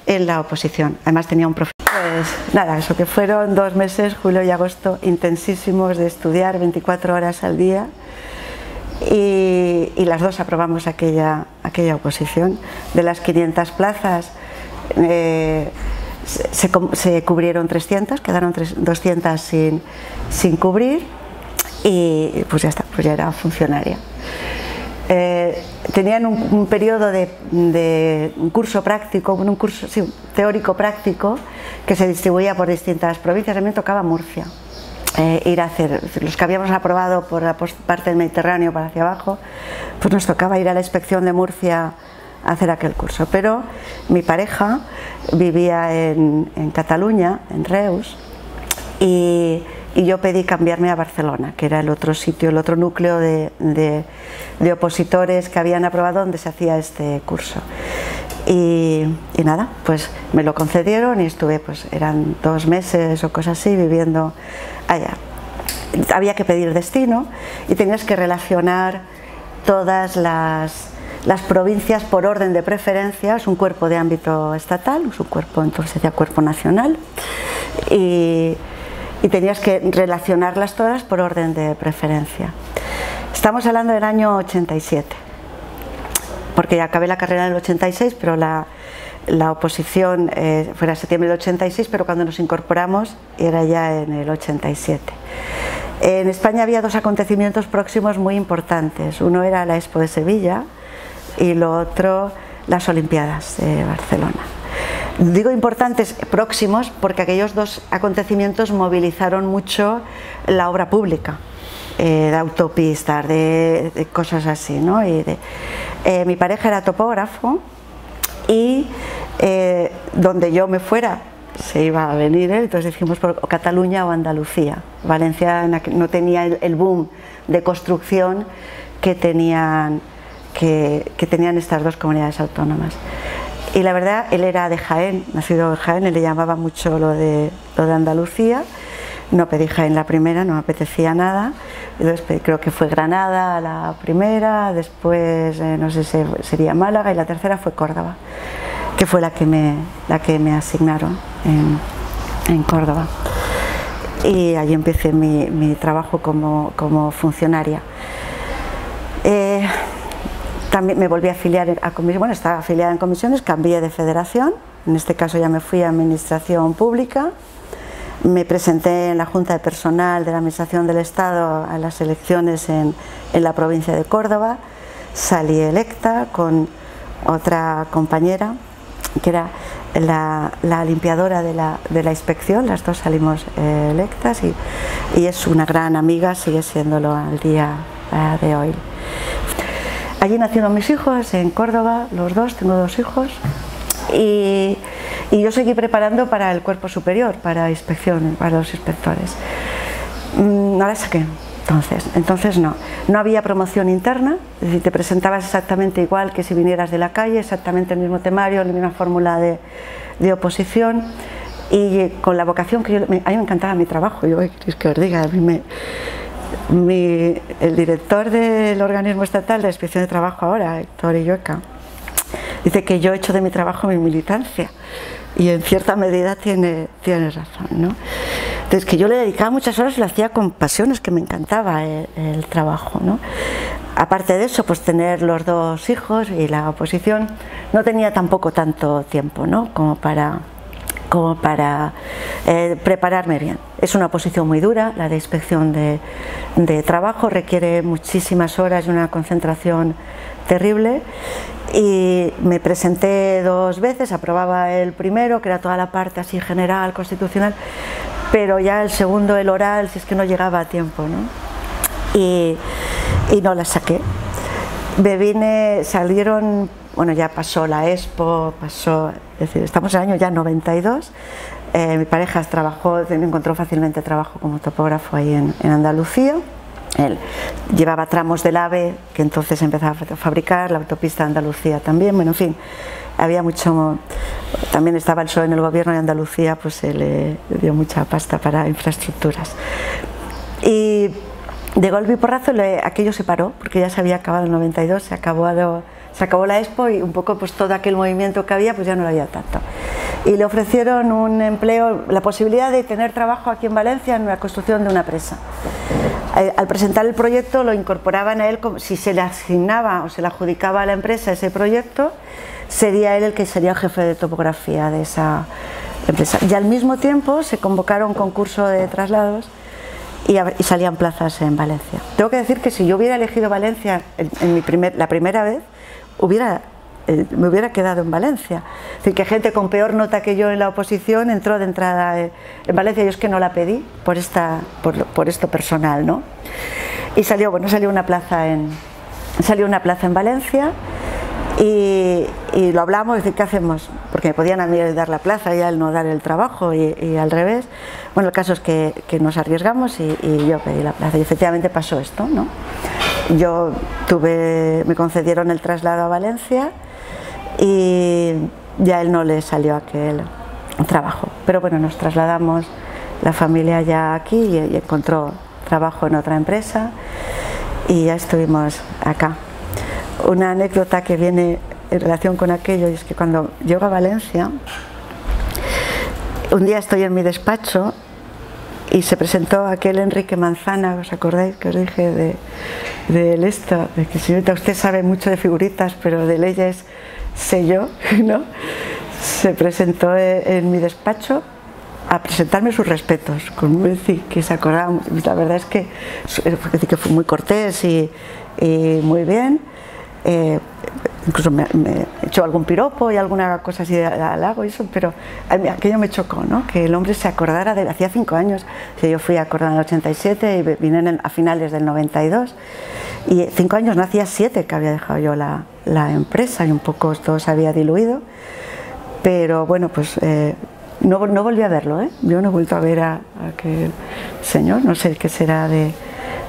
en la oposición. Además tenía un profesor. Pues nada, eso que fueron 2 meses, julio y agosto, intensísimos de estudiar 24 horas al día, y las dos aprobamos aquella oposición. De las 500 plazas se cubrieron 300, quedaron 200 sin cubrir, y pues ya está, pues ya era funcionaria. Tenían un periodo de un curso práctico, un curso teórico práctico que se distribuía por distintas provincias. A mí me tocaba Murcia, ir a hacer, los que habíamos aprobado por la parte del Mediterráneo para hacia abajo, pues nos tocaba ir a la inspección de Murcia a hacer aquel curso. Pero mi pareja vivía en Cataluña, en Reus, y yo pedí cambiarme a Barcelona, que era el otro sitio, el otro núcleo de opositores que habían aprobado donde se hacía este curso. Y nada, pues me lo concedieron y estuve, pues eran 2 meses o cosas así viviendo allá. Había que pedir destino y tenías que relacionar todas las provincias por orden de preferencia. Es un cuerpo de ámbito estatal, es un cuerpo, entonces se decía cuerpo nacional, y tenías que relacionarlas todas por orden de preferencia. Estamos hablando del año 87, porque ya acabé la carrera en el 86, pero la oposición fue en septiembre del 86, pero cuando nos incorporamos era ya en el 87. En España había 2 acontecimientos próximos muy importantes. Uno era la Expo de Sevilla y lo otro las Olimpiadas de Barcelona. Digo importantes, próximos, porque aquellos 2 acontecimientos movilizaron mucho la obra pública, de autopistas, de cosas así, ¿no? Mi pareja era topógrafo y donde yo me fuera se iba a venir él, entonces dijimos por Cataluña o Andalucía. Valencia no tenía el boom de construcción que tenían estas 2 comunidades autónomas. Y la verdad, él era de Jaén, nacido en Jaén, él le llamaba mucho lo de Andalucía. No pedí Jaén la primera, no me apetecía nada. Entonces creo que fue Granada la primera, después no sé si sería Málaga, y la tercera fue Córdoba, que fue la que me asignaron en Córdoba. Y allí empecé mi trabajo como funcionaria. También me volví a afiliar a comisiones, bueno, estaba afiliada en comisiones, cambié de federación, en este caso ya me fui a Administración Pública, me presenté en la Junta de Personal de la Administración del Estado a las elecciones en la provincia de Córdoba, salí electa con otra compañera que era la limpiadora de la inspección, las 2 salimos electas, y es una gran amiga, sigue siéndolo al día de hoy. Allí nacieron mis hijos, en Córdoba, los 2, tengo 2 hijos, y yo seguí preparando para el cuerpo superior, para inspección, para los inspectores. No la saqué, entonces no había promoción interna, es decir, te presentabas exactamente igual que si vinieras de la calle, exactamente el mismo temario, la misma fórmula de oposición, y con la vocación que a mí me encantaba mi trabajo. Yo, ¿qué queréis que os diga? A mí el director del organismo estatal de inspección de trabajo ahora, Héctor Illueca, dice que yo he hecho de mi trabajo mi militancia, y en cierta medida tiene razón, ¿no? Entonces, que yo le dedicaba muchas horas y lo hacía con pasión, es que me encantaba el trabajo, ¿no? Aparte de eso, pues tener los 2 hijos y la oposición, no tenía tampoco tanto tiempo, ¿no? como para prepararme bien. Es una oposición muy dura, la de inspección de trabajo, requiere muchísimas horas y una concentración terrible, y me presenté 2 veces, aprobaba el primero, que era toda la parte así general, constitucional, pero ya el segundo, el oral, si es que no llegaba a tiempo, ¿no? Y no la saqué. Me vine, salieron, bueno, ya pasó la Expo, pasó, es decir, estamos en el año ya 92, mi pareja encontró fácilmente trabajo como topógrafo ahí en Andalucía. Él llevaba tramos del AVE, que entonces empezaba a fabricar, la autopista de Andalucía también, bueno, en fin, había mucho, también estaba el PSOE en el gobierno de Andalucía, pues se le dio mucha pasta para infraestructuras. Y de golpe y porrazo aquello se paró, porque ya se había acabado el 92, se acabó la Expo y un poco pues todo aquel movimiento que había, pues ya no lo había tanto. Y le ofrecieron un empleo, la posibilidad de tener trabajo aquí en Valencia en la construcción de una presa. Al presentar el proyecto lo incorporaban a él, como si se le asignaba o se le adjudicaba a la empresa ese proyecto, sería él el que sería jefe de topografía de esa empresa. Y al mismo tiempo se convocaron concurso de traslados y salían plazas en Valencia. Tengo que decir que si yo hubiera elegido Valencia la primera vez, me hubiera quedado en Valencia. Es decir, que gente con peor nota que yo en la oposición entró de entrada en Valencia. Yo es que no la pedí por esto personal, ¿no? Y salió una plaza en Valencia. Y lo hablamos, es decir, ¿qué hacemos? Porque me podían a mí dar la plaza y a él no dar el trabajo y al revés. Bueno, el caso es que nos arriesgamos y yo pedí la plaza y efectivamente pasó esto, ¿no? Me concedieron el traslado a Valencia y ya a él no le salió aquel trabajo. Pero bueno, nos trasladamos la familia ya aquí y encontró trabajo en otra empresa y ya estuvimos acá. Una anécdota que viene en relación con aquello es que cuando llego a Valencia, un día estoy en mi despacho y se presentó aquel Enrique Manzana, ¿os acordáis que os dije de esto? De que señorita, usted sabe mucho de figuritas, pero de leyes sé yo, ¿no? Se presentó en mi despacho a presentarme sus respetos, con decir que se acordaba, la verdad es que fue muy cortés y muy bien. Incluso me echó algún piropo y alguna cosa así de halago y eso, pero aquello me chocó, ¿no? Que el hombre se acordara de hacía 5 años, yo fui acordada en el 87 y vine a finales del 92 y 5 años, no hacía 7 que había dejado yo la empresa y un poco todo se había diluido, pero bueno, pues no volví a verlo, ¿eh? Yo no he vuelto a ver a aquel señor, no sé qué será de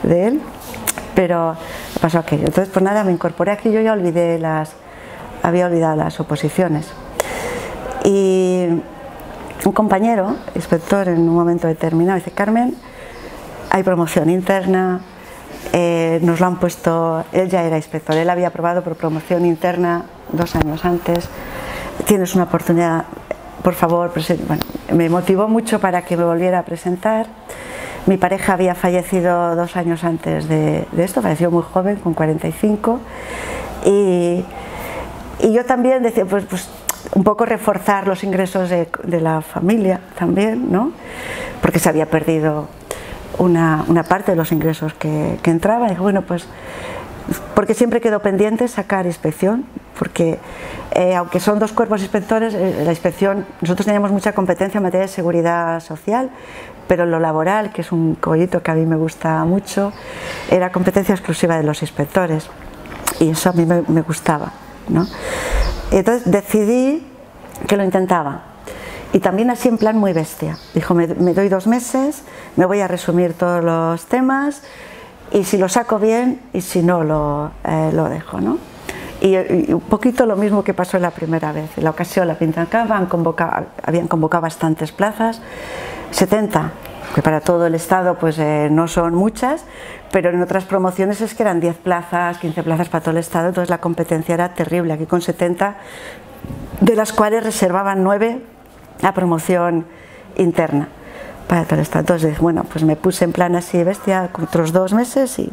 él, pero pasó aquello. Entonces, pues nada, me incorporé aquí, yo ya había olvidado las oposiciones. Y un compañero, inspector, en un momento determinado, dice: Carmen, hay promoción interna, nos lo han puesto, él ya era inspector, él había aprobado por promoción interna 2 años antes, tienes una oportunidad, por favor, bueno, me motivó mucho para que me volviera a presentar. Mi pareja había fallecido 2 años antes de esto, falleció muy joven, con 45, y yo también decía, pues un poco reforzar los ingresos de la familia también, ¿no? Porque se había perdido una parte de los ingresos que entraban, y dije, bueno, pues porque siempre quedó pendiente sacar inspección, porque aunque son 2 cuerpos inspectores, la inspección, nosotros teníamos mucha competencia en materia de seguridad social, pero lo laboral, que es un collito que a mí me gusta mucho, era competencia exclusiva de los inspectores y eso a mí me gustaba, ¿no? Entonces decidí que lo intentaba y también así en plan muy bestia. Dijo, me doy 2 meses, me voy a resumir todos los temas y si lo saco bien y si no lo dejo, ¿no? Y un poquito lo mismo que pasó la primera vez. En la ocasión la Pintancaba habían convocado bastantes plazas, 70, que para todo el estado pues no son muchas, pero en otras promociones es que eran 10 plazas, 15 plazas para todo el estado, entonces la competencia era terrible. Aquí con 70, de las cuales reservaban 9 a promoción interna. para todo esto. Entonces, bueno, pues me puse en plan así bestia otros 2 meses y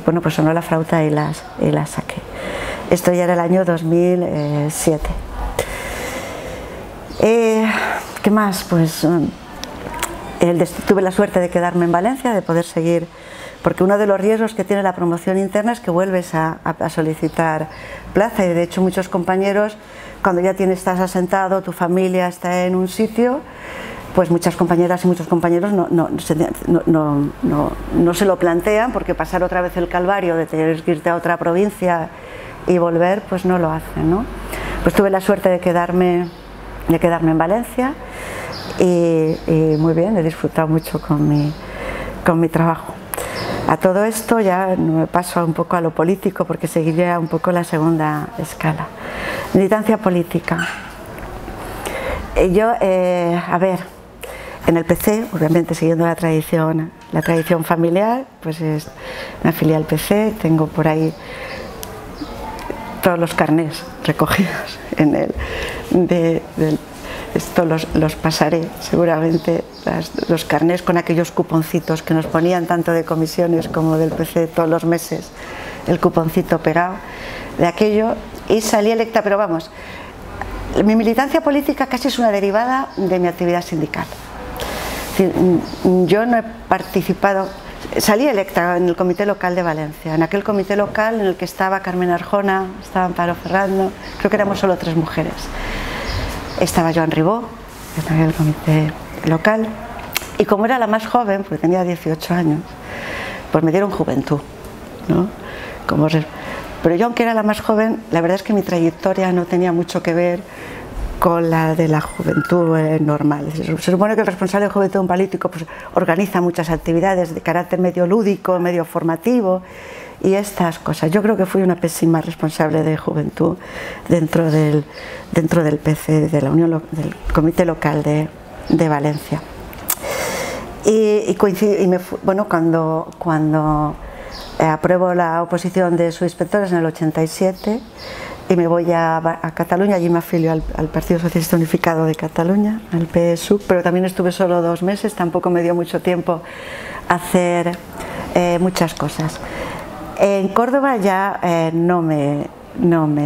bueno, pues sonó la flauta y las saqué. Esto ya era el año 2007. ¿Qué más? Pues tuve la suerte de quedarme en Valencia, de poder seguir, porque uno de los riesgos que tiene la promoción interna es que vuelves a solicitar plaza, y de hecho muchos compañeros, cuando ya estás asentado, tu familia está en un sitio, pues muchas compañeras y muchos compañeros no se lo plantean, porque pasar otra vez el calvario de tener que irte a otra provincia y volver, pues no lo hacen, ¿no? Pues tuve la suerte de quedarme en Valencia y muy bien, he disfrutado mucho con mi trabajo. A todo esto ya me paso un poco a lo político, porque seguiría un poco la segunda escala. Militancia política. Yo, a ver, en el PC, obviamente siguiendo la tradición familiar, pues me afilié al PC, tengo por ahí todos los carnés recogidos en esto los pasaré seguramente, los carnés con aquellos cuponcitos que nos ponían tanto de comisiones como del PC todos los meses, el cuponcito pegado de aquello, y salí electa. Pero vamos, mi militancia política casi es una derivada de mi actividad sindical. Es decir, yo no he participado. Salí electa en el comité local de Valencia, en aquel comité local en el que estaba Carmen Arjona, estaba Amparo Ferrando, creo que éramos solo 3 mujeres. Estaba Joan Ribó, en el comité local, y como era la más joven, porque tenía 18 años, pues me dieron juventud, ¿no? Pero yo, aunque era la más joven, la verdad es que mi trayectoria no tenía mucho que ver con la de la juventud normal. Es decir, se supone que el responsable de juventud de un político pues organiza muchas actividades de carácter medio lúdico, medio formativo y estas cosas. Yo creo que fui una pésima responsable de juventud dentro del PC, de la Unión, del Comité Local de Valencia. Bueno, cuando apruebo la oposición de subinspectores en el 87, y me voy a Cataluña, allí me afilio al Partido Socialista Unificado de Cataluña, al PSUC, pero también estuve solo 2 meses, tampoco me dio mucho tiempo a hacer muchas cosas. En Córdoba ya no me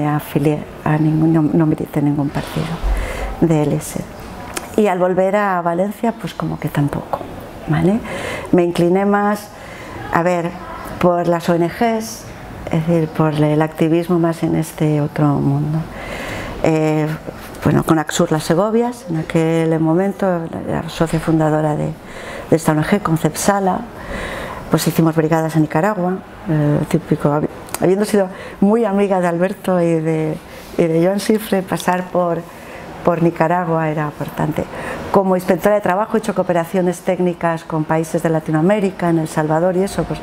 afilié a no milité en ningún partido de LS. Y al volver a Valencia, pues como que tampoco, ¿vale? Me incliné más, a ver, por las ONGs, es decir, por el activismo más en este otro mundo. Bueno, con Axur Las Segovias, en aquel momento, la socia fundadora de esta ONG, con Cepsala, pues hicimos brigadas en Nicaragua, típico, habiendo sido muy amiga de Alberto y de Joan Sifre, pasar por Nicaragua era importante. Como inspectora de trabajo he hecho cooperaciones técnicas con países de Latinoamérica, en El Salvador y eso, pues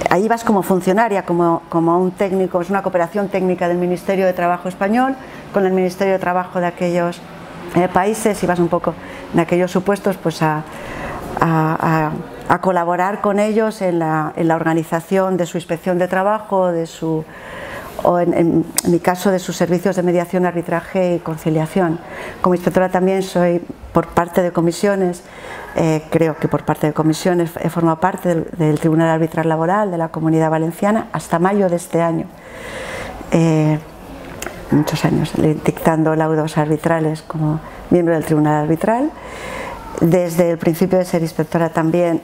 ahí vas como funcionaria, como un técnico, es una cooperación técnica del Ministerio de Trabajo español con el Ministerio de Trabajo de aquellos países, y vas un poco en aquellos supuestos pues a colaborar con ellos en la organización de su inspección de trabajo, o en mi caso de sus servicios de mediación, arbitraje y conciliación. Como inspectora también soy, por parte de comisiones, creo que por parte de comisiones he formado parte del Tribunal Arbitral Laboral de la Comunidad Valenciana hasta mayo de este año. Muchos años dictando laudos arbitrales como miembro del Tribunal Arbitral. Desde el principio de ser inspectora también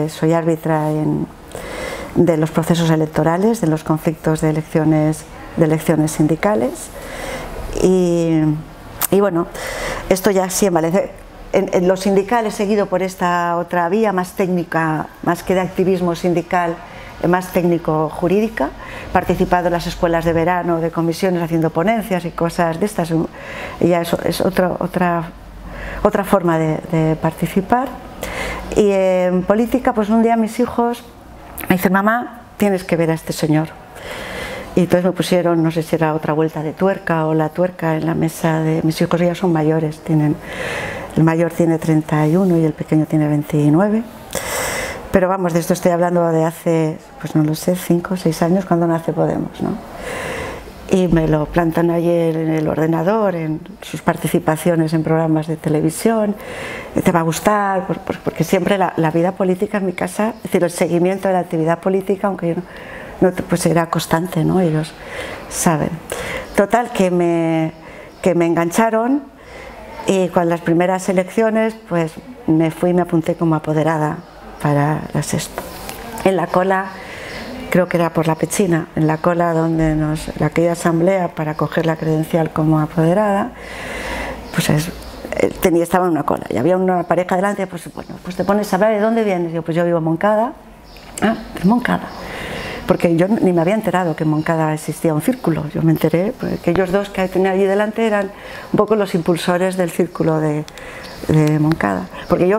soy árbitra de los procesos electorales, de los conflictos de elecciones sindicales y bueno, esto ya sí en Valencia. En lo sindical he seguido por esta otra vía más técnica, más que de activismo sindical, más técnico-jurídica, participado en las escuelas de verano, de comisiones haciendo ponencias y cosas de estas, y ya eso es otra forma de participar. Y en política, pues un día mis hijos me dicen: mamá, tienes que ver a este señor. Y entonces me pusieron, no sé si era otra vuelta de tuerca o la tuerca en la mesa de mis hijos. Ya son mayores, el mayor tiene 31 y el pequeño tiene 29. Pero vamos, de esto estoy hablando de hace, pues no lo sé, 5 o 6 años, cuando nace Podemos, ¿no? y me lo plantan allí en el ordenador, en sus participaciones en programas de televisión. Te va a gustar, porque siempre la vida política en mi casa, es decir, el seguimiento de la actividad política, aunque yo no pues era constante, ¿no? Ellos saben. Total, que me engancharon, y con las primeras elecciones pues me apunté como apoderada para la Sexto. En la cola, creo que era por la Pechina, en la cola donde aquella asamblea para coger la credencial como apoderada, pues estaba en una cola y había una pareja delante, pues bueno, pues te pones a hablar, ¿de dónde vienes? Yo, pues yo vivo en Moncada. Ah, ¿de Moncada? Porque yo ni me había enterado que en Moncada existía un círculo. Yo me enteré porque ellos dos que tenía allí delante eran un poco los impulsores del círculo de Moncada. Porque yo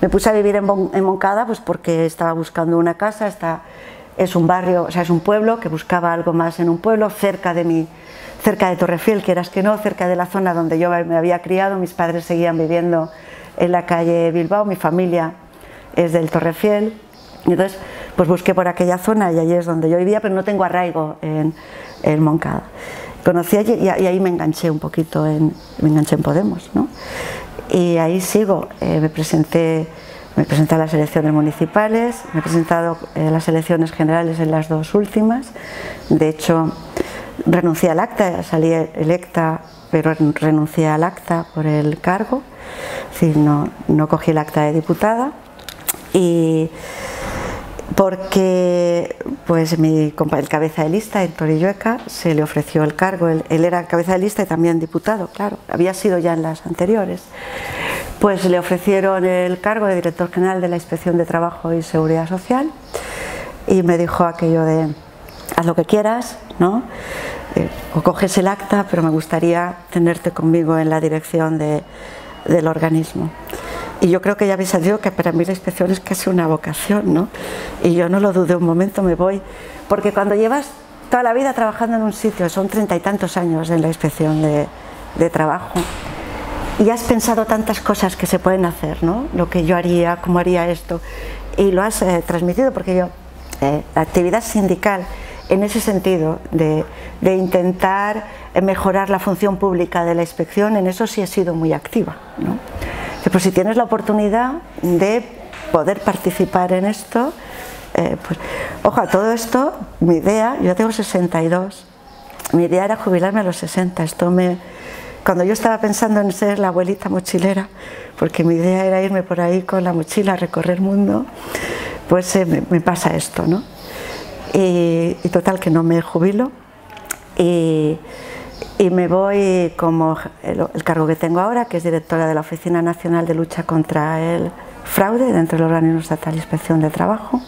me puse a vivir en Moncada pues porque estaba buscando una casa. Es un barrio, o sea, es un pueblo que buscaba algo más en un pueblo, cerca de Torrefiel, quieras que no, cerca de la zona donde yo me había criado. Mis padres seguían viviendo en la calle Bilbao, mi familia es del Torrefiel. Entonces, pues busqué por aquella zona y allí es donde yo vivía, pero no tengo arraigo en Moncada. Conocí allí y ahí me enganché un poquito, me enganché en Podemos, ¿no? Y ahí sigo, me presenté a las elecciones municipales, me he presentado a las elecciones generales en las dos últimas. De hecho, renuncié al acta, salí electa, pero renuncié al acta por el cargo, es decir, no cogí el acta de diputada. Y porque pues el cabeza de lista, Héctor Illueca, se le ofreció el cargo. Él era cabeza de lista y también diputado, claro, había sido ya en las anteriores. Pues le ofrecieron el cargo de director general de la Inspección de Trabajo y Seguridad Social y me dijo aquello de haz lo que quieras, ¿no? O coges el acta, pero me gustaría tenerte conmigo en la dirección del organismo. Y yo creo que ya habéis sabido que para mí la inspección es casi una vocación, ¿no? Y yo no lo dudé un momento, me voy. Porque cuando llevas toda la vida trabajando en un sitio, son 30 y tantos años en la inspección de trabajo, y has pensado tantas cosas que se pueden hacer, ¿no? Lo que yo haría, cómo haría esto, y lo has transmitido, porque yo, la actividad sindical, en ese sentido, de intentar mejorar la función pública de la inspección, en eso sí he sido muy activa, ¿no? Pues si tienes la oportunidad de poder participar en esto, pues, ojo, a todo esto, mi idea, yo tengo 62, mi idea era jubilarme a los 60, cuando yo estaba pensando en ser la abuelita mochilera, porque mi idea era irme por ahí con la mochila a recorrer el mundo, pues me pasa esto, ¿no? Y total que no me jubilo y me voy como el cargo que tengo ahora, que es directora de la Oficina Nacional de Lucha contra el Fraude dentro del Organismo Estatal de Inspección de Trabajo,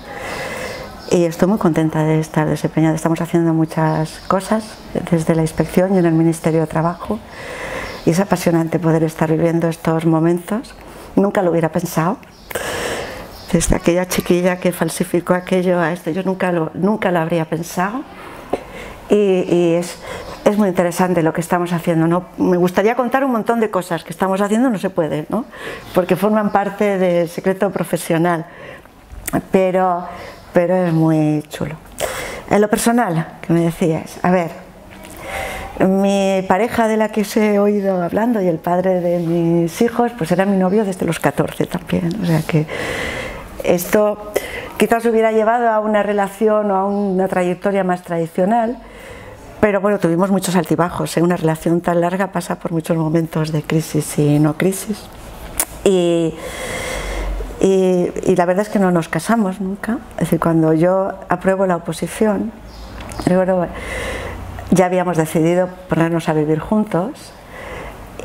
y estoy muy contenta de estar desempeñada. Estamos haciendo muchas cosas desde la inspección y en el Ministerio de Trabajo y es apasionante poder estar viviendo estos momentos. Nunca lo hubiera pensado, desde aquella chiquilla que falsificó aquello a esto, yo nunca lo habría pensado, y es muy interesante lo que estamos haciendo, ¿no? Me gustaría contar un montón de cosas que estamos haciendo, no se puede, ¿no? Porque forman parte del secreto profesional, pero es muy chulo. En lo personal, que me decías, a ver, mi pareja de la que os he oído hablando y el padre de mis hijos, pues era mi novio desde los 14 también, o sea que esto quizás hubiera llevado a una relación o a una trayectoria más tradicional, pero bueno, tuvimos muchos altibajos, ¿eh? Una relación tan larga pasa por muchos momentos de crisis y no crisis. Y la verdad es que no nos casamos nunca. Es decir, cuando yo apruebo la oposición, ya habíamos decidido ponernos a vivir juntos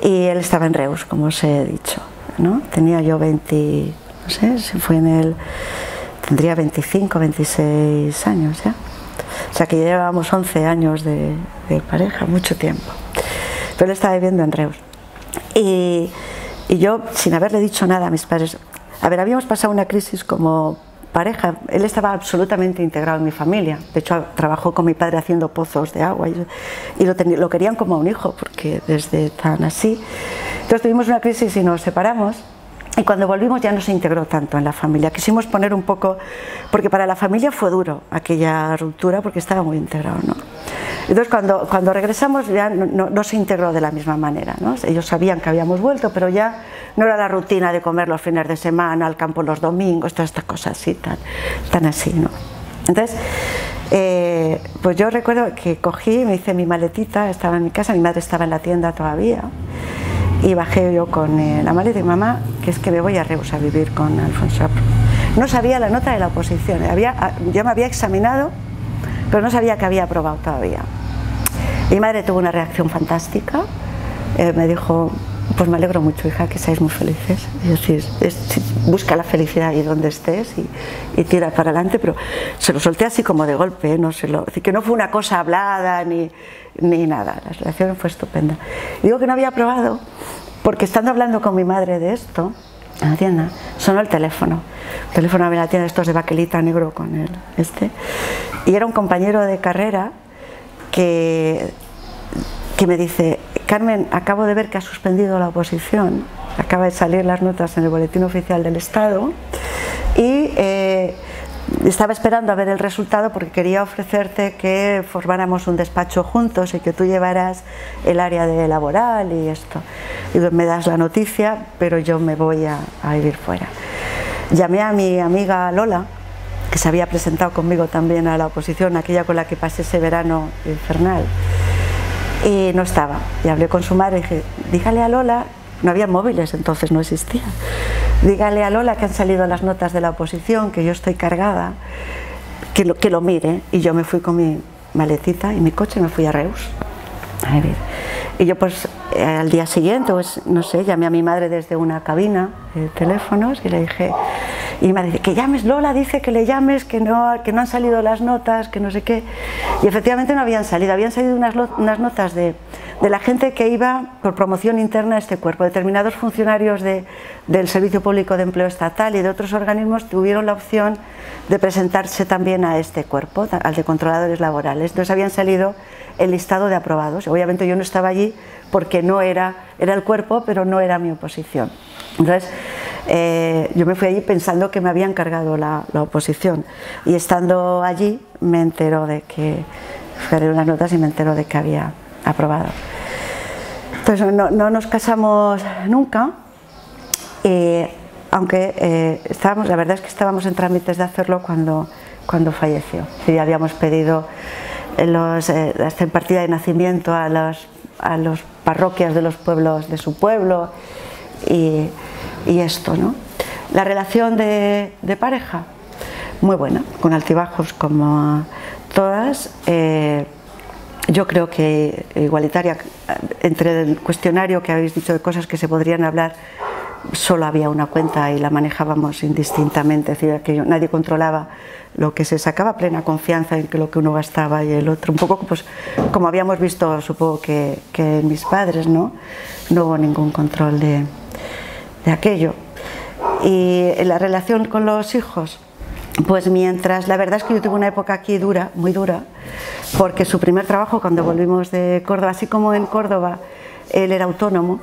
y él estaba en Reus, como os he dicho, ¿no? Tenía yo 20, no sé, si fue tendría 25, 26 años ya. O sea que ya llevábamos 11 años de pareja, mucho tiempo. Pero él estaba viviendo en Reus. Y yo, sin haberle dicho nada a mis padres, a ver, habíamos pasado una crisis como pareja. Él estaba absolutamente integrado en mi familia. De hecho, trabajó con mi padre haciendo pozos de agua y lo querían como a un hijo, porque desde tan así. Entonces tuvimos una crisis y nos separamos. Y cuando volvimos ya no se integró tanto en la familia. Quisimos poner un poco, porque para la familia fue duro aquella ruptura porque estaba muy integrado, ¿no? Entonces cuando regresamos ya no se integró de la misma manera, ¿no? Ellos sabían que habíamos vuelto, pero ya no era la rutina de comer los fines de semana, al campo los domingos, todas estas cosas así, tan así, ¿no? Entonces, pues yo recuerdo que cogí, me hice mi maletita, estaba en mi casa, mi madre estaba en la tienda todavía, y bajé yo con la maleta y mamá, que es que me voy a Reus a vivir con Alfonso. No sabía la nota de la oposición, yo me había examinado, pero no sabía que había aprobado todavía. Mi madre tuvo una reacción fantástica, me dijo, pues me alegro mucho, hija, que seáis muy felices. Y decir, busca la felicidad ahí donde estés y tira para adelante, pero se lo solté así como de golpe, no se lo, que no fue una cosa hablada ni nada, la relación fue estupenda. Digo que no había aprobado porque estando hablando con mi madre de esto, en la tienda, sonó el teléfono en la tienda, estos de baquelita negro con el y era un compañero de carrera que me dice, Carmen, acabo de ver que ha suspendido la oposición, acaba de salir las notas en el boletín oficial del Estado y estaba esperando a ver el resultado porque quería ofrecerte que formáramos un despacho juntos y que tú llevaras el área de laboral y esto. Y me das la noticia, pero yo me voy a vivir fuera. Llamé a mi amiga Lola, que se había presentado conmigo también a la oposición, aquella con la que pasé ese verano infernal, y no estaba. Y hablé con su madre y dije, dígale a Lola, no había móviles entonces, no existía, dígale a Lola que han salido las notas de la oposición, que yo estoy cargada, que lo mire. Y yo me fui con mi maletita y mi coche, me fui a Reus a ver. Y yo pues al día siguiente, pues no sé, llamé a mi madre desde una cabina de teléfonos y le dije, y mi madre dice, que llames, Lola dice que le llames, que no han salido las notas, que no sé qué. Y efectivamente no habían salido unas notas de la gente que iba por promoción interna a este cuerpo. Determinados funcionarios del Servicio Público de Empleo Estatal y de otros organismos tuvieron la opción de presentarse también a este cuerpo, al de controladores laborales. Entonces habían salido el listado de aprobados. Obviamente yo no estaba allí porque no era el cuerpo, pero no era mi oposición. Entonces yo me fui allí pensando que me habían cargado la oposición, y estando allí me entero de que fueron las notas y me entero de que había aprobado. Entonces no nos casamos nunca, aunque la verdad es que estábamos en trámites de hacerlo cuando falleció. Y ya habíamos pedido hasta en partida de nacimiento a las parroquias de los pueblos de su pueblo y esto, ¿no? La relación de pareja, muy buena, con altibajos como todas. Yo creo que igualitaria. Entre el cuestionario que habéis dicho de cosas que se podrían hablar, solo había una cuenta y la manejábamos indistintamente, es decir, que nadie controlaba lo que se sacaba, plena confianza en que lo que uno gastaba y el otro, un poco pues como habíamos visto, supongo que mis padres, no hubo ningún control de aquello. Y en la relación con los hijos, pues mientras, la verdad es que yo tuve una época aquí dura, muy dura, porque su primer trabajo cuando volvimos de Córdoba, así como en Córdoba él era autónomo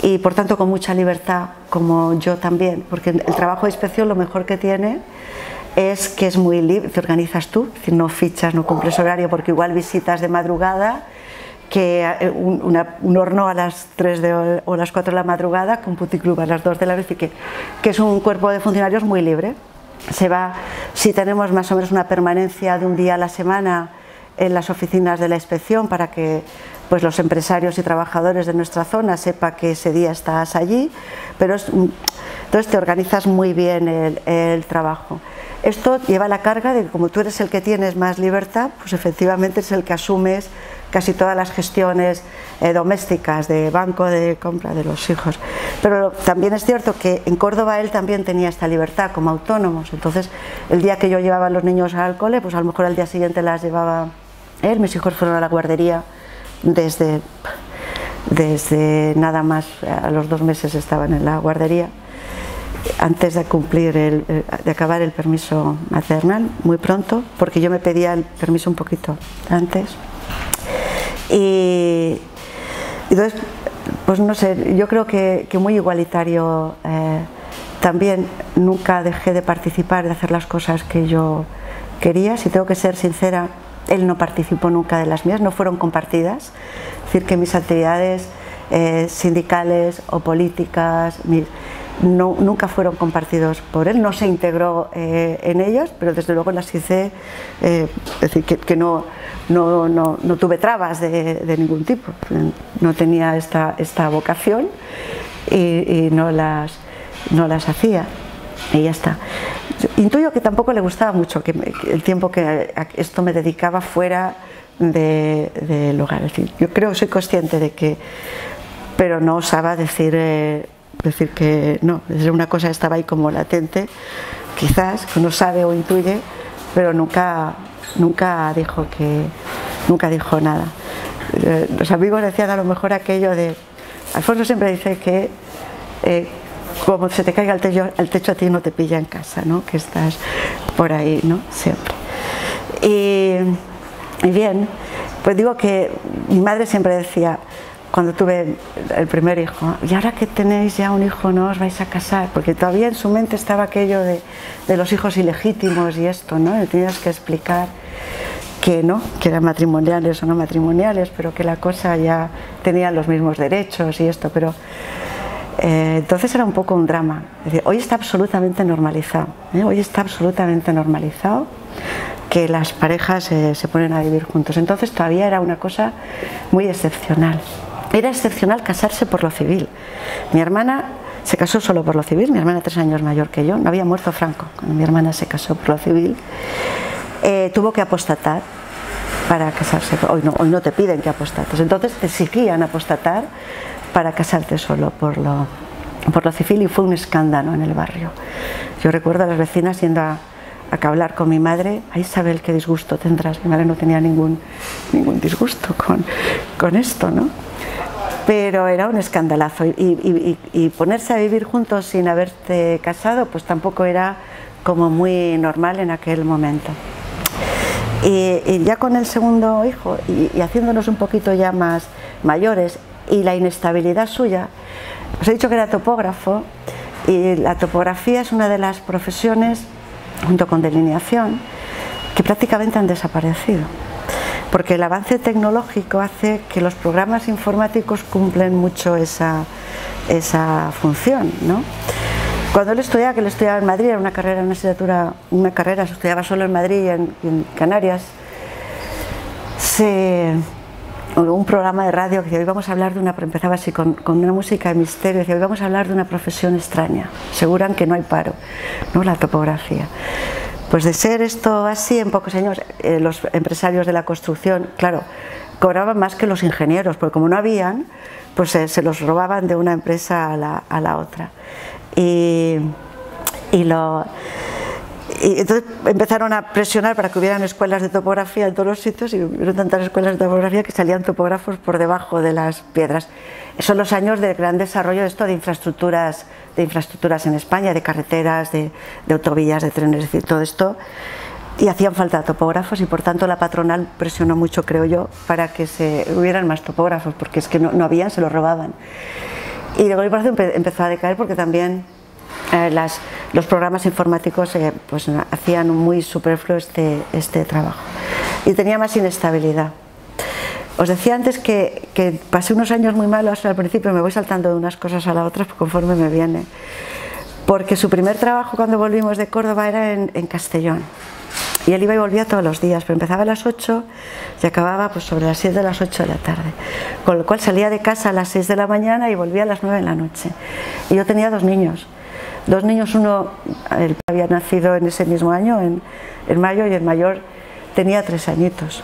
y por tanto con mucha libertad, como yo también, porque el trabajo de inspección lo mejor que tiene es que es muy libre, te organizas tú, es decir, no fichas, no cumples horario, porque igual visitas de madrugada, que un horno a las 3 o las 4 de la madrugada, que un puticlub a las 2 de la noche, que es un cuerpo de funcionarios muy libre. Se va, si tenemos más o menos una permanencia de un día a la semana en las oficinas de la inspección, para que pues los empresarios y trabajadores de nuestra zona sepan que ese día estás allí, pero entonces te organizas muy bien el trabajo. Esto lleva la carga de que como tú eres el que tienes más libertad, pues efectivamente es el que asumes casi todas las gestiones domésticas, de banco, de compra de los hijos. Pero también es cierto que en Córdoba él también tenía esta libertad como autónomos. Entonces el día que yo llevaba a los niños al cole, pues a lo mejor al día siguiente las llevaba él. Mis hijos fueron a la guardería desde nada más, a los 2 meses estaban en la guardería, antes de de acabar el permiso maternal, muy pronto, porque yo me pedía el permiso un poquito antes. Y entonces, pues no sé, yo creo que muy igualitario. También nunca dejé de participar, de hacer las cosas que yo quería. Si tengo que ser sincera, él no participó nunca de las mías, no fueron compartidas, es decir, que mis actividades sindicales o políticas nunca fueron compartidos por él, no se integró en ellos, pero desde luego las hice, es decir, que no tuve trabas de ningún tipo, no tenía esta vocación y no las hacía y ya está. Intuyo que tampoco le gustaba mucho que el tiempo que esto me dedicaba fuera del hogar, es decir, yo creo que soy consciente de que, pero no osaba decir que no, es una cosa que estaba ahí como latente, quizás, que uno sabe o intuye, pero nunca dijo nada. Los amigos decían a lo mejor aquello de, Alfonso siempre dice que como se te caiga el techo a ti no te pilla en casa, ¿no? Que estás por ahí, ¿no? Siempre. Y bien, pues digo que mi madre siempre decía, cuando tuve el primer hijo, y ahora que tenéis ya un hijo no os vais a casar, porque todavía en su mente estaba aquello de los hijos ilegítimos y esto, ¿no? Le tenías que explicar que no, que eran matrimoniales o no matrimoniales, pero que la cosa ya tenía los mismos derechos y esto, pero entonces era un poco un drama. Es decir, hoy está absolutamente normalizado, hoy está absolutamente normalizado que las parejas se ponen a vivir juntos, entonces todavía era una cosa muy excepcional. Era excepcional casarse por lo civil. Mi hermana se casó solo por lo civil, mi hermana 3 años mayor que yo, no había muerto Franco cuando mi hermana se casó por lo civil. Tuvo que apostatar para casarse, hoy no te piden que apostates, entonces te exigían apostatar para casarte solo por lo civil y fue un escándalo en el barrio. Yo recuerdo a las vecinas yendo a hablar con mi madre, a Isabel, qué disgusto tendrás, mi madre no tenía ningún disgusto con esto, ¿no? Pero era un escandalazo y ponerse a vivir juntos sin haberte casado pues tampoco era como muy normal en aquel momento. Y ya con el segundo hijo y haciéndonos un poquito ya más mayores y la inestabilidad suya, os he dicho que era topógrafo y la topografía es una de las profesiones, junto con delineación, que prácticamente han desaparecido. Porque el avance tecnológico hace que los programas informáticos cumplen mucho esa función, ¿no? Cuando él estudiaba, que él estudiaba en Madrid, era una carrera, se estudiaba solo en Madrid y en Canarias, un programa de radio que decía, hoy vamos a hablar de empezaba así con una música de misterio, decía, hoy vamos a hablar de una profesión extraña, aseguran que no hay paro, ¿no? La topografía. Pues de ser esto así, en pocos años, los empresarios de la construcción, claro, cobraban más que los ingenieros, porque como no habían, pues se los robaban de una empresa a la otra. Y entonces empezaron a presionar para que hubieran escuelas de topografía en todos los sitios y hubieron tantas escuelas de topografía que salían topógrafos por debajo de las piedras. Son los años de gran desarrollo de esto de infraestructuras en España, de carreteras, de autovías, de trenes, es decir, todo esto, y hacían falta topógrafos y por tanto la patronal presionó mucho, creo yo, para que hubieran más topógrafos, porque es que no habían, se los robaban. Y luego el brazo empezó a decaer porque también los programas informáticos pues, hacían muy superfluo este trabajo y tenía más inestabilidad. Os decía antes que pasé unos años muy malos al principio, me voy saltando de unas cosas a las otras conforme me viene, porque su primer trabajo cuando volvimos de Córdoba era en Castellón y él iba y volvía todos los días, pero empezaba a las 8 y acababa pues sobre las 7 de las 8 de la tarde, con lo cual salía de casa a las 6 de la mañana y volvía a las 9 de la noche. Y yo tenía dos niños, uno había nacido en ese mismo año, en mayo, y el mayor tenía 3 añitos.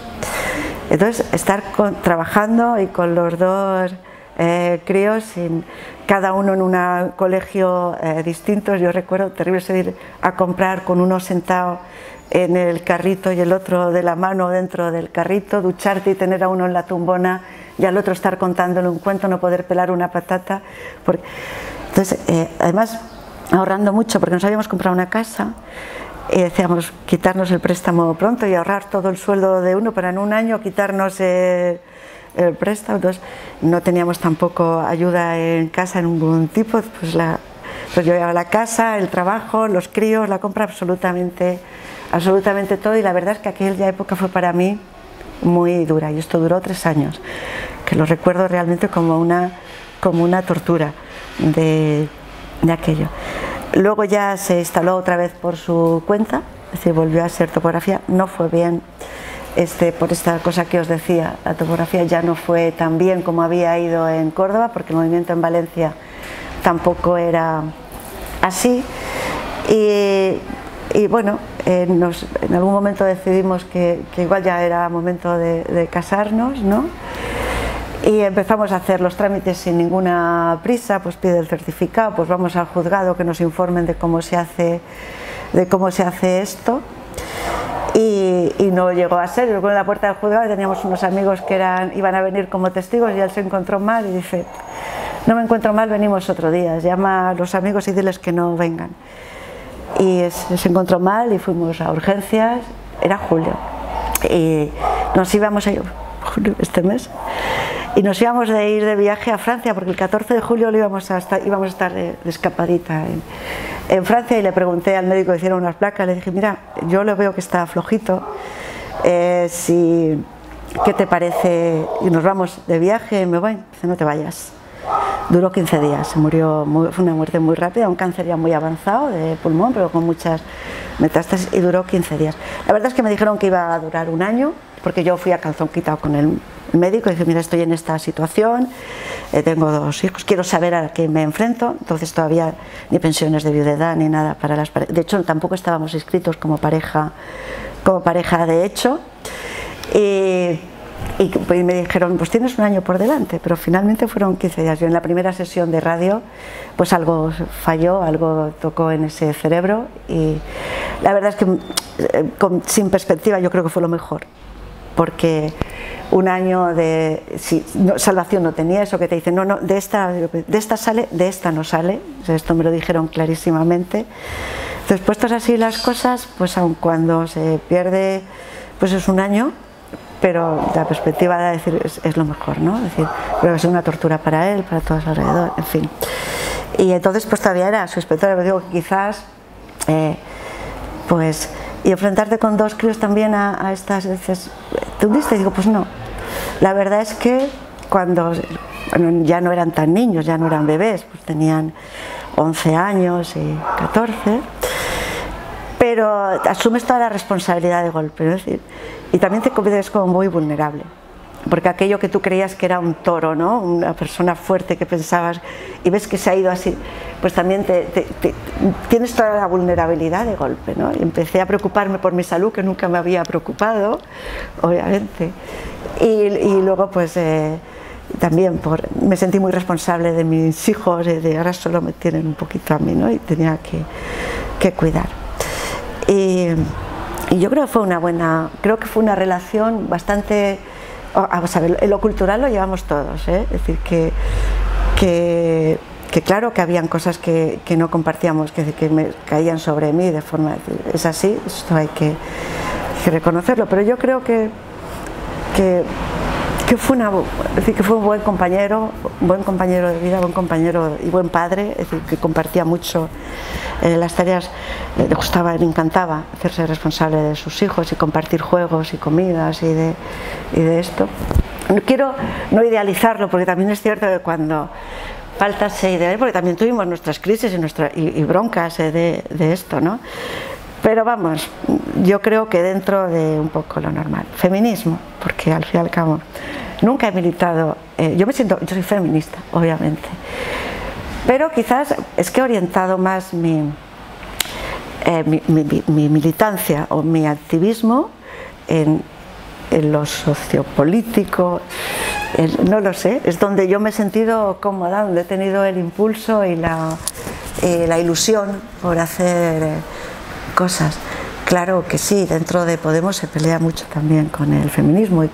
Entonces estar trabajando y con los dos críos, cada uno en un colegio distinto. Yo recuerdo terrible ir a comprar con uno sentado en el carrito y el otro de la mano dentro del carrito, ducharte y tener a uno en la tumbona y al otro estar contándole un cuento, no poder pelar una patata. Entonces, además ahorrando mucho porque nos habíamos comprado una casa y decíamos quitarnos el préstamo pronto y ahorrar todo el sueldo de uno para en un año quitarnos el préstamo. Entonces no teníamos tampoco ayuda en casa en ningún tipo, pues yo llevaba la casa, el trabajo, los críos, la compra absolutamente absolutamente todo, y la verdad es que aquella época fue para mí muy dura, y esto duró 3 años, que lo recuerdo realmente como una tortura de aquello. Luego ya se instaló otra vez por su cuenta, es decir, volvió a ser topografía, no fue bien, por esta cosa que os decía, la topografía ya no fue tan bien como había ido en Córdoba, porque el movimiento en Valencia tampoco era así, y bueno, en algún momento decidimos que igual ya era momento de casarnos, ¿no? Y empezamos a hacer los trámites sin ninguna prisa, pues pide el certificado, pues vamos al juzgado que nos informen de cómo se hace esto, y no llegó a ser. Yo con la puerta del juzgado teníamos unos amigos que iban a venir como testigos, y él se encontró mal y dice: no me encuentro mal, venimos otro día, llama a los amigos y diles que no vengan. Y se encontró mal y fuimos a urgencias, era julio, y nos íbamos a ir, julio, este mes, y nos íbamos a ir de viaje a Francia, porque el 14 de julio íbamos a estar de escapadita en Francia, y le pregunté al médico que hiciera unas placas, le dije: mira, yo lo veo que está flojito, ¿qué te parece? Y nos vamos de viaje, me voy. Dice: no te vayas. Duró 15 días, se murió, fue una muerte muy rápida, un cáncer ya muy avanzado de pulmón, pero con muchas metástasis, y duró 15 días. La verdad es que me dijeron que iba a durar 1 año, porque yo fui a calzón quitado con el médico y dije: mira, estoy en esta situación, tengo 2 hijos, quiero saber a qué me enfrento. Entonces todavía ni pensiones de viudedad ni nada para las parejas, de hecho tampoco estábamos inscritos como pareja de hecho, y me dijeron: pues tienes 1 año por delante, pero finalmente fueron 15 días. Yo en la primera sesión de radio pues algo falló, algo tocó en ese cerebro, y la verdad es que sin perspectiva yo creo que fue lo mejor, porque 1 año de salvación no tenía, eso que te dicen: no, de esta sale, de esta no sale. Esto me lo dijeron clarísimamente. Entonces, puestas así las cosas, pues aun cuando se pierde, pues es 1 año, pero la perspectiva de decir es lo mejor, ¿no? Es decir, creo que es una tortura para él, para todos alrededor, en fin. Y entonces pues todavía era su espectador, pero digo que quizás pues, y enfrentarte con 2 críos también a estas veces, ¿te hundiste? Y digo: pues no, la verdad es que cuando ya no eran tan niños, ya no eran bebés, pues tenían 11 años y 14, pero asumes toda la responsabilidad de golpe, ¿no? Es decir, y también te conviertes como muy vulnerable, porque aquello que tú creías que era un toro, ¿no? Una persona fuerte que pensabas, y ves que se ha ido así, pues también tienes toda la vulnerabilidad de golpe, ¿no? Y empecé a preocuparme por mi salud, que nunca me había preocupado, obviamente, y luego pues también me sentí muy responsable de mis hijos, de ahora solo me tienen un poquito a mí, ¿no? Y tenía que cuidar. Y yo creo que fue fue una relación bastante, vamos a ver, en lo cultural lo llevamos todos, ¿eh? Es decir, que claro que habían cosas que no compartíamos, que me caían sobre mí de forma, es así, esto hay que reconocerlo, pero yo creo que fue un buen compañero de vida, buen compañero y buen padre, es decir, que compartía mucho las tareas, le encantaba hacerse responsable de sus hijos y compartir juegos y comidas y de esto. No quiero no idealizarlo, porque también es cierto que cuando falta se idealiza, porque también tuvimos nuestras crisis y broncas de esto, ¿no? Pero vamos, yo creo que dentro de un poco lo normal. Feminismo, porque al fin y al cabo nunca he militado, yo soy feminista, obviamente, pero quizás es que he orientado más mi militancia o mi activismo en lo sociopolítico, no lo sé, es donde yo me he sentido cómoda, donde he tenido el impulso y la ilusión por hacer cosas. Claro que sí, dentro de Podemos se pelea mucho también con el feminismo,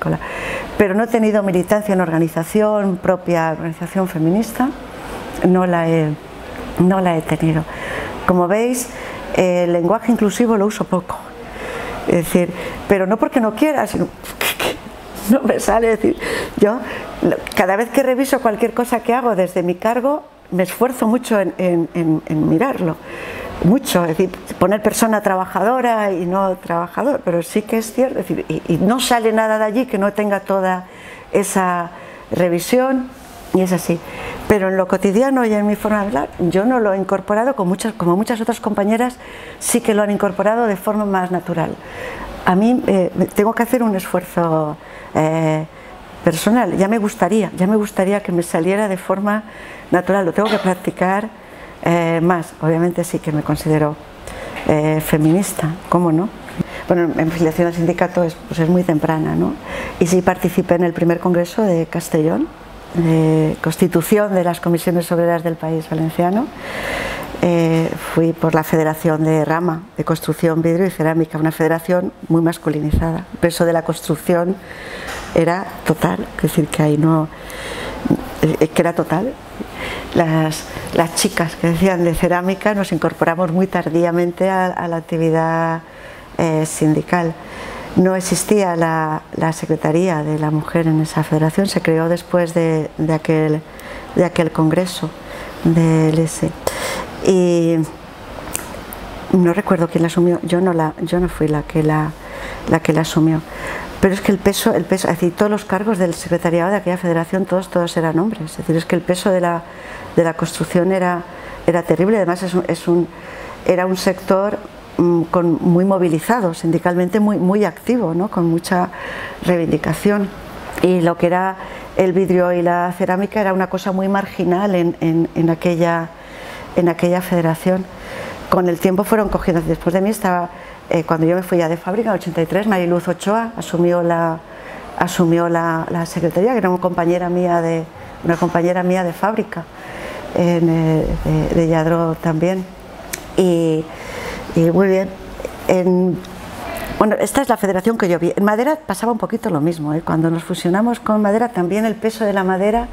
pero no he tenido militancia en propia organización feminista, no la he tenido. Como veis, el lenguaje inclusivo lo uso poco, es decir, pero no porque no quiera, sino que no me sale. Es decir, yo cada vez que reviso cualquier cosa que hago desde mi cargo me esfuerzo mucho en mirarlo, mucho, es decir, poner persona trabajadora y no trabajador, pero sí que es cierto, es decir, y no sale nada de allí que no tenga toda esa revisión, y es así. Pero en lo cotidiano y en mi forma de hablar, yo no lo he incorporado, como muchas otras compañeras sí que lo han incorporado de forma más natural. A mí tengo que hacer un esfuerzo personal, ya me gustaría que me saliera de forma natural, lo tengo que practicar más. Obviamente sí que me considero feminista, ¿cómo no? Bueno, mi afiliación al sindicato es muy temprana, ¿no? Y sí participé en el primer congreso de Castellón, de constitución de las comisiones obreras del País Valenciano. Fui por la Federación de Rama, de Construcción, Vidrio y Cerámica, una federación muy masculinizada. El peso de la construcción era total, es decir, que ahí no, que era total. Las chicas que decían de cerámica nos incorporamos muy tardíamente a la actividad sindical. No existía la Secretaría de la Mujer en esa federación, se creó después de aquel congreso del ESE. Y no recuerdo quién la asumió, yo no fui la que la asumió. Pero es que el peso, es decir, todos los cargos del secretariado de aquella federación, todos eran hombres. Es decir, es que el peso de la construcción era terrible. Además era un sector muy movilizado, sindicalmente muy activo, ¿no? Con mucha reivindicación. Y lo que era el vidrio y la cerámica era una cosa muy marginal en aquella federación. Con el tiempo fueron cogiendo. Después de mí estaba, cuando yo me fui ya de fábrica, en el 83, Mariluz Ochoa asumió la secretaría, que era una compañera mía de fábrica, de Lladró también. Y muy bien. Bueno, esta es la federación que yo vi. En madera pasaba un poquito lo mismo, ¿eh? Cuando nos fusionamos con madera, también el peso de la madera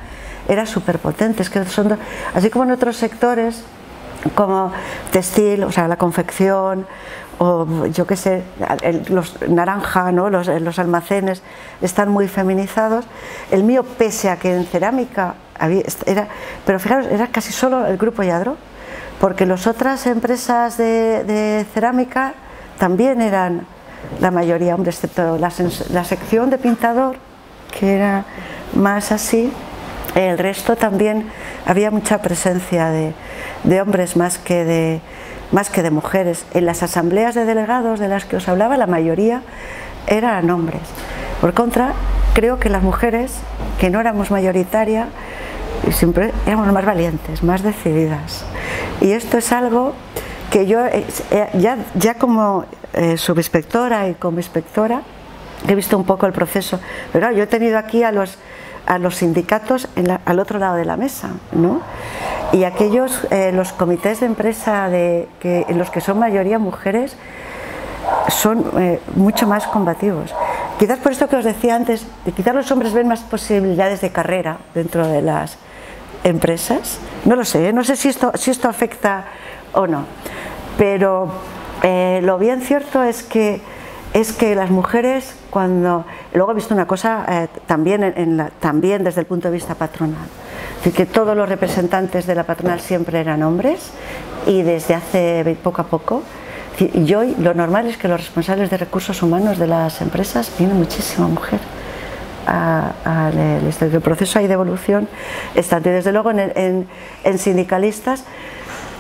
era súper potente. Es que así como en otros sectores, como textil, o sea, la confección, o yo qué sé, los naranja, ¿no? Los almacenes están muy feminizados. El mío, pese a que en cerámica pero fijaros, era casi solo el grupo Lladró, porque las otras empresas de cerámica también eran la mayoría hombres, excepto la sección de pintador, que era más así. El resto también había mucha presencia de hombres más que de mujeres. En las asambleas de delegados de las que os hablaba, la mayoría eran hombres. Por contra, creo que las mujeres, que no éramos mayoritaria, siempre éramos más valientes, más decididas. Y esto es algo que yo, ya como subinspectora y como inspectora, he visto un poco el proceso. Pero claro, yo he tenido aquí a los sindicatos al otro lado de la mesa, ¿no? Y aquellos, los comités de empresa en los que son mayoría mujeres, son mucho más combativos. Quizás por esto que os decía antes, quizás los hombres ven más posibilidades de carrera dentro de las empresas. No lo sé, no sé si esto afecta o no, pero lo bien cierto es que las mujeres, luego he visto una cosa también desde el punto de vista patronal, es decir, que todos los representantes de la patronal siempre eran hombres, y desde hace poco a poco, y hoy lo normal es que los responsables de recursos humanos de las empresas vienen muchísima mujer. El proceso ahí de evolución está, y desde luego en sindicalistas,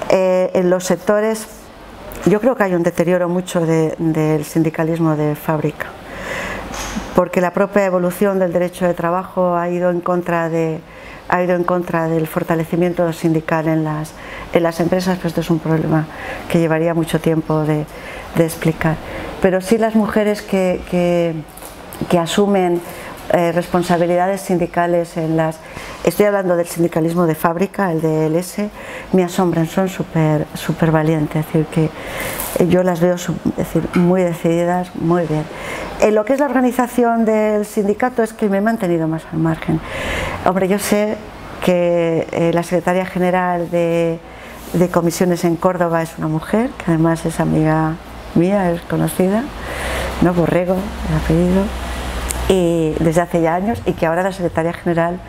en los sectores, yo creo que hay un deterioro mucho del sindicalismo de fábrica, porque la propia evolución del derecho de trabajo ha ido en contra del fortalecimiento sindical en las empresas, pues esto es un problema que llevaría mucho tiempo de explicar. Pero sí, las mujeres que asumen responsabilidades sindicales estoy hablando del sindicalismo de fábrica, el del ESE, me asombran, son súper valientes, es decir, que yo las veo muy decididas, muy bien. En lo que es la organización del sindicato es que me he mantenido más al margen. Hombre, yo sé que la secretaria general de comisiones en Córdoba es una mujer, que además es amiga mía, es conocida, ¿no? Borrego, el apellido, y desde hace ya años, y que ahora la secretaria general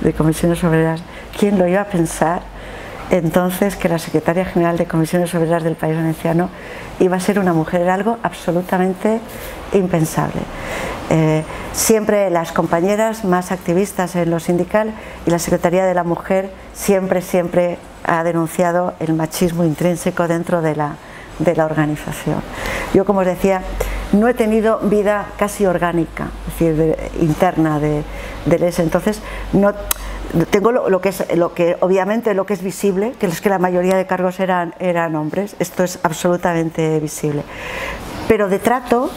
de comisiones obreras, ¿quién lo iba a pensar entonces que la secretaria general de Comisiones Obreras del País Valenciano iba a ser una mujer. Era algo absolutamente impensable. Siempre las compañeras más activistas en lo sindical y la Secretaría de la Mujer siempre ha denunciado el machismo intrínseco dentro de la organización. Yo, como os decía, no he tenido vida casi orgánica, es decir, interna del ESE, entonces no tengo lo que obviamente lo que es visible, que es que la mayoría de cargos eran hombres. Esto es absolutamente visible, pero de trato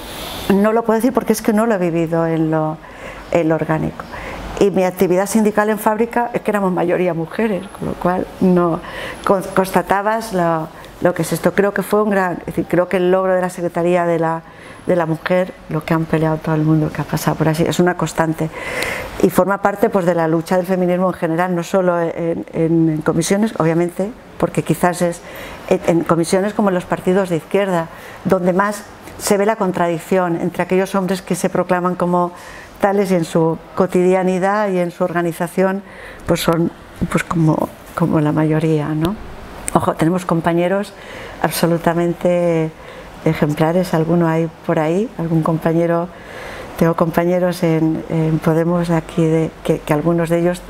no lo puedo decir porque es que no lo he vivido en lo orgánico. Y mi actividad sindical en fábrica es que éramos mayoría mujeres, con lo cual no constatabas lo que es esto. Creo que fue es decir, creo que el logro de la Secretaría de la Mujer, lo que han peleado todo el mundo que ha pasado por así, es una constante y forma parte pues de la lucha del feminismo en general, no solo en comisiones, obviamente, porque quizás es en comisiones como en los partidos de izquierda, donde más se ve la contradicción entre aquellos hombres que se proclaman como tales y en su cotidianidad y en su organización pues son pues como la mayoría, ¿no? Ojo, tenemos compañeros absolutamente ejemplares, alguno hay por ahí, algún compañero, tengo compañeros en Podemos aquí que algunos de ellos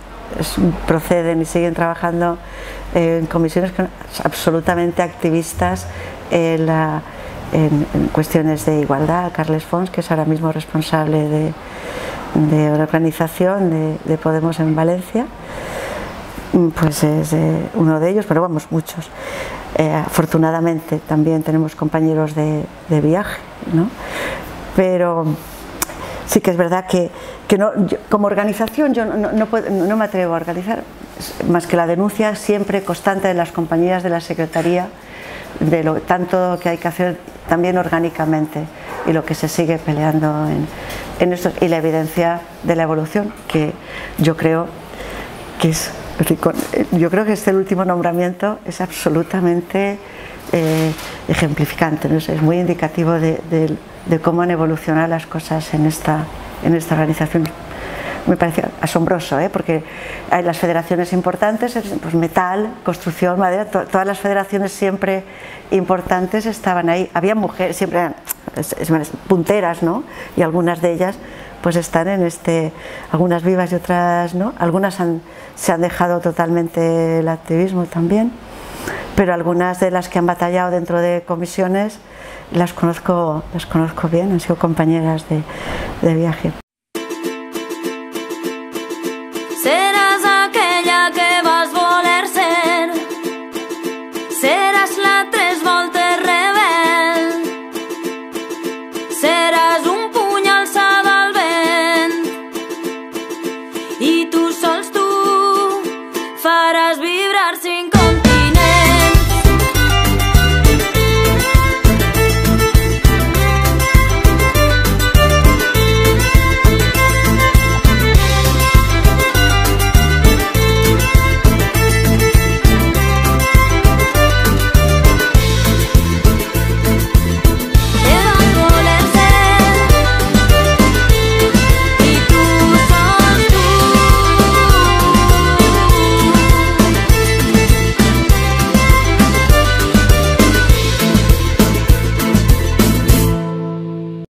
proceden y siguen trabajando en comisiones absolutamente activistas en cuestiones de igualdad. Carles Fons, que es ahora mismo responsable de organización de Podemos en Valencia, pues es uno de ellos, pero vamos, muchos. Afortunadamente también tenemos compañeros de viaje, ¿no? Pero sí que es verdad que como organización yo no me atrevo a organizar más que la denuncia siempre constante de las compañías de la Secretaría de lo tanto que hay que hacer también orgánicamente y lo que se sigue peleando en esto, y la evidencia de la evolución que yo creo que este último nombramiento es absolutamente ejemplificante, ¿no? Es muy indicativo de cómo han evolucionado las cosas en esta organización. Me parece asombroso, porque hay las federaciones importantes, pues metal, construcción, madera, todas las federaciones siempre importantes estaban ahí. Había mujeres, siempre eran punteras, ¿no? Y algunas de ellas pues están en algunas vivas y otras no. Algunas se han dejado totalmente el activismo también, pero algunas de las que han batallado dentro de comisiones las conozco bien, han sido compañeras de viaje.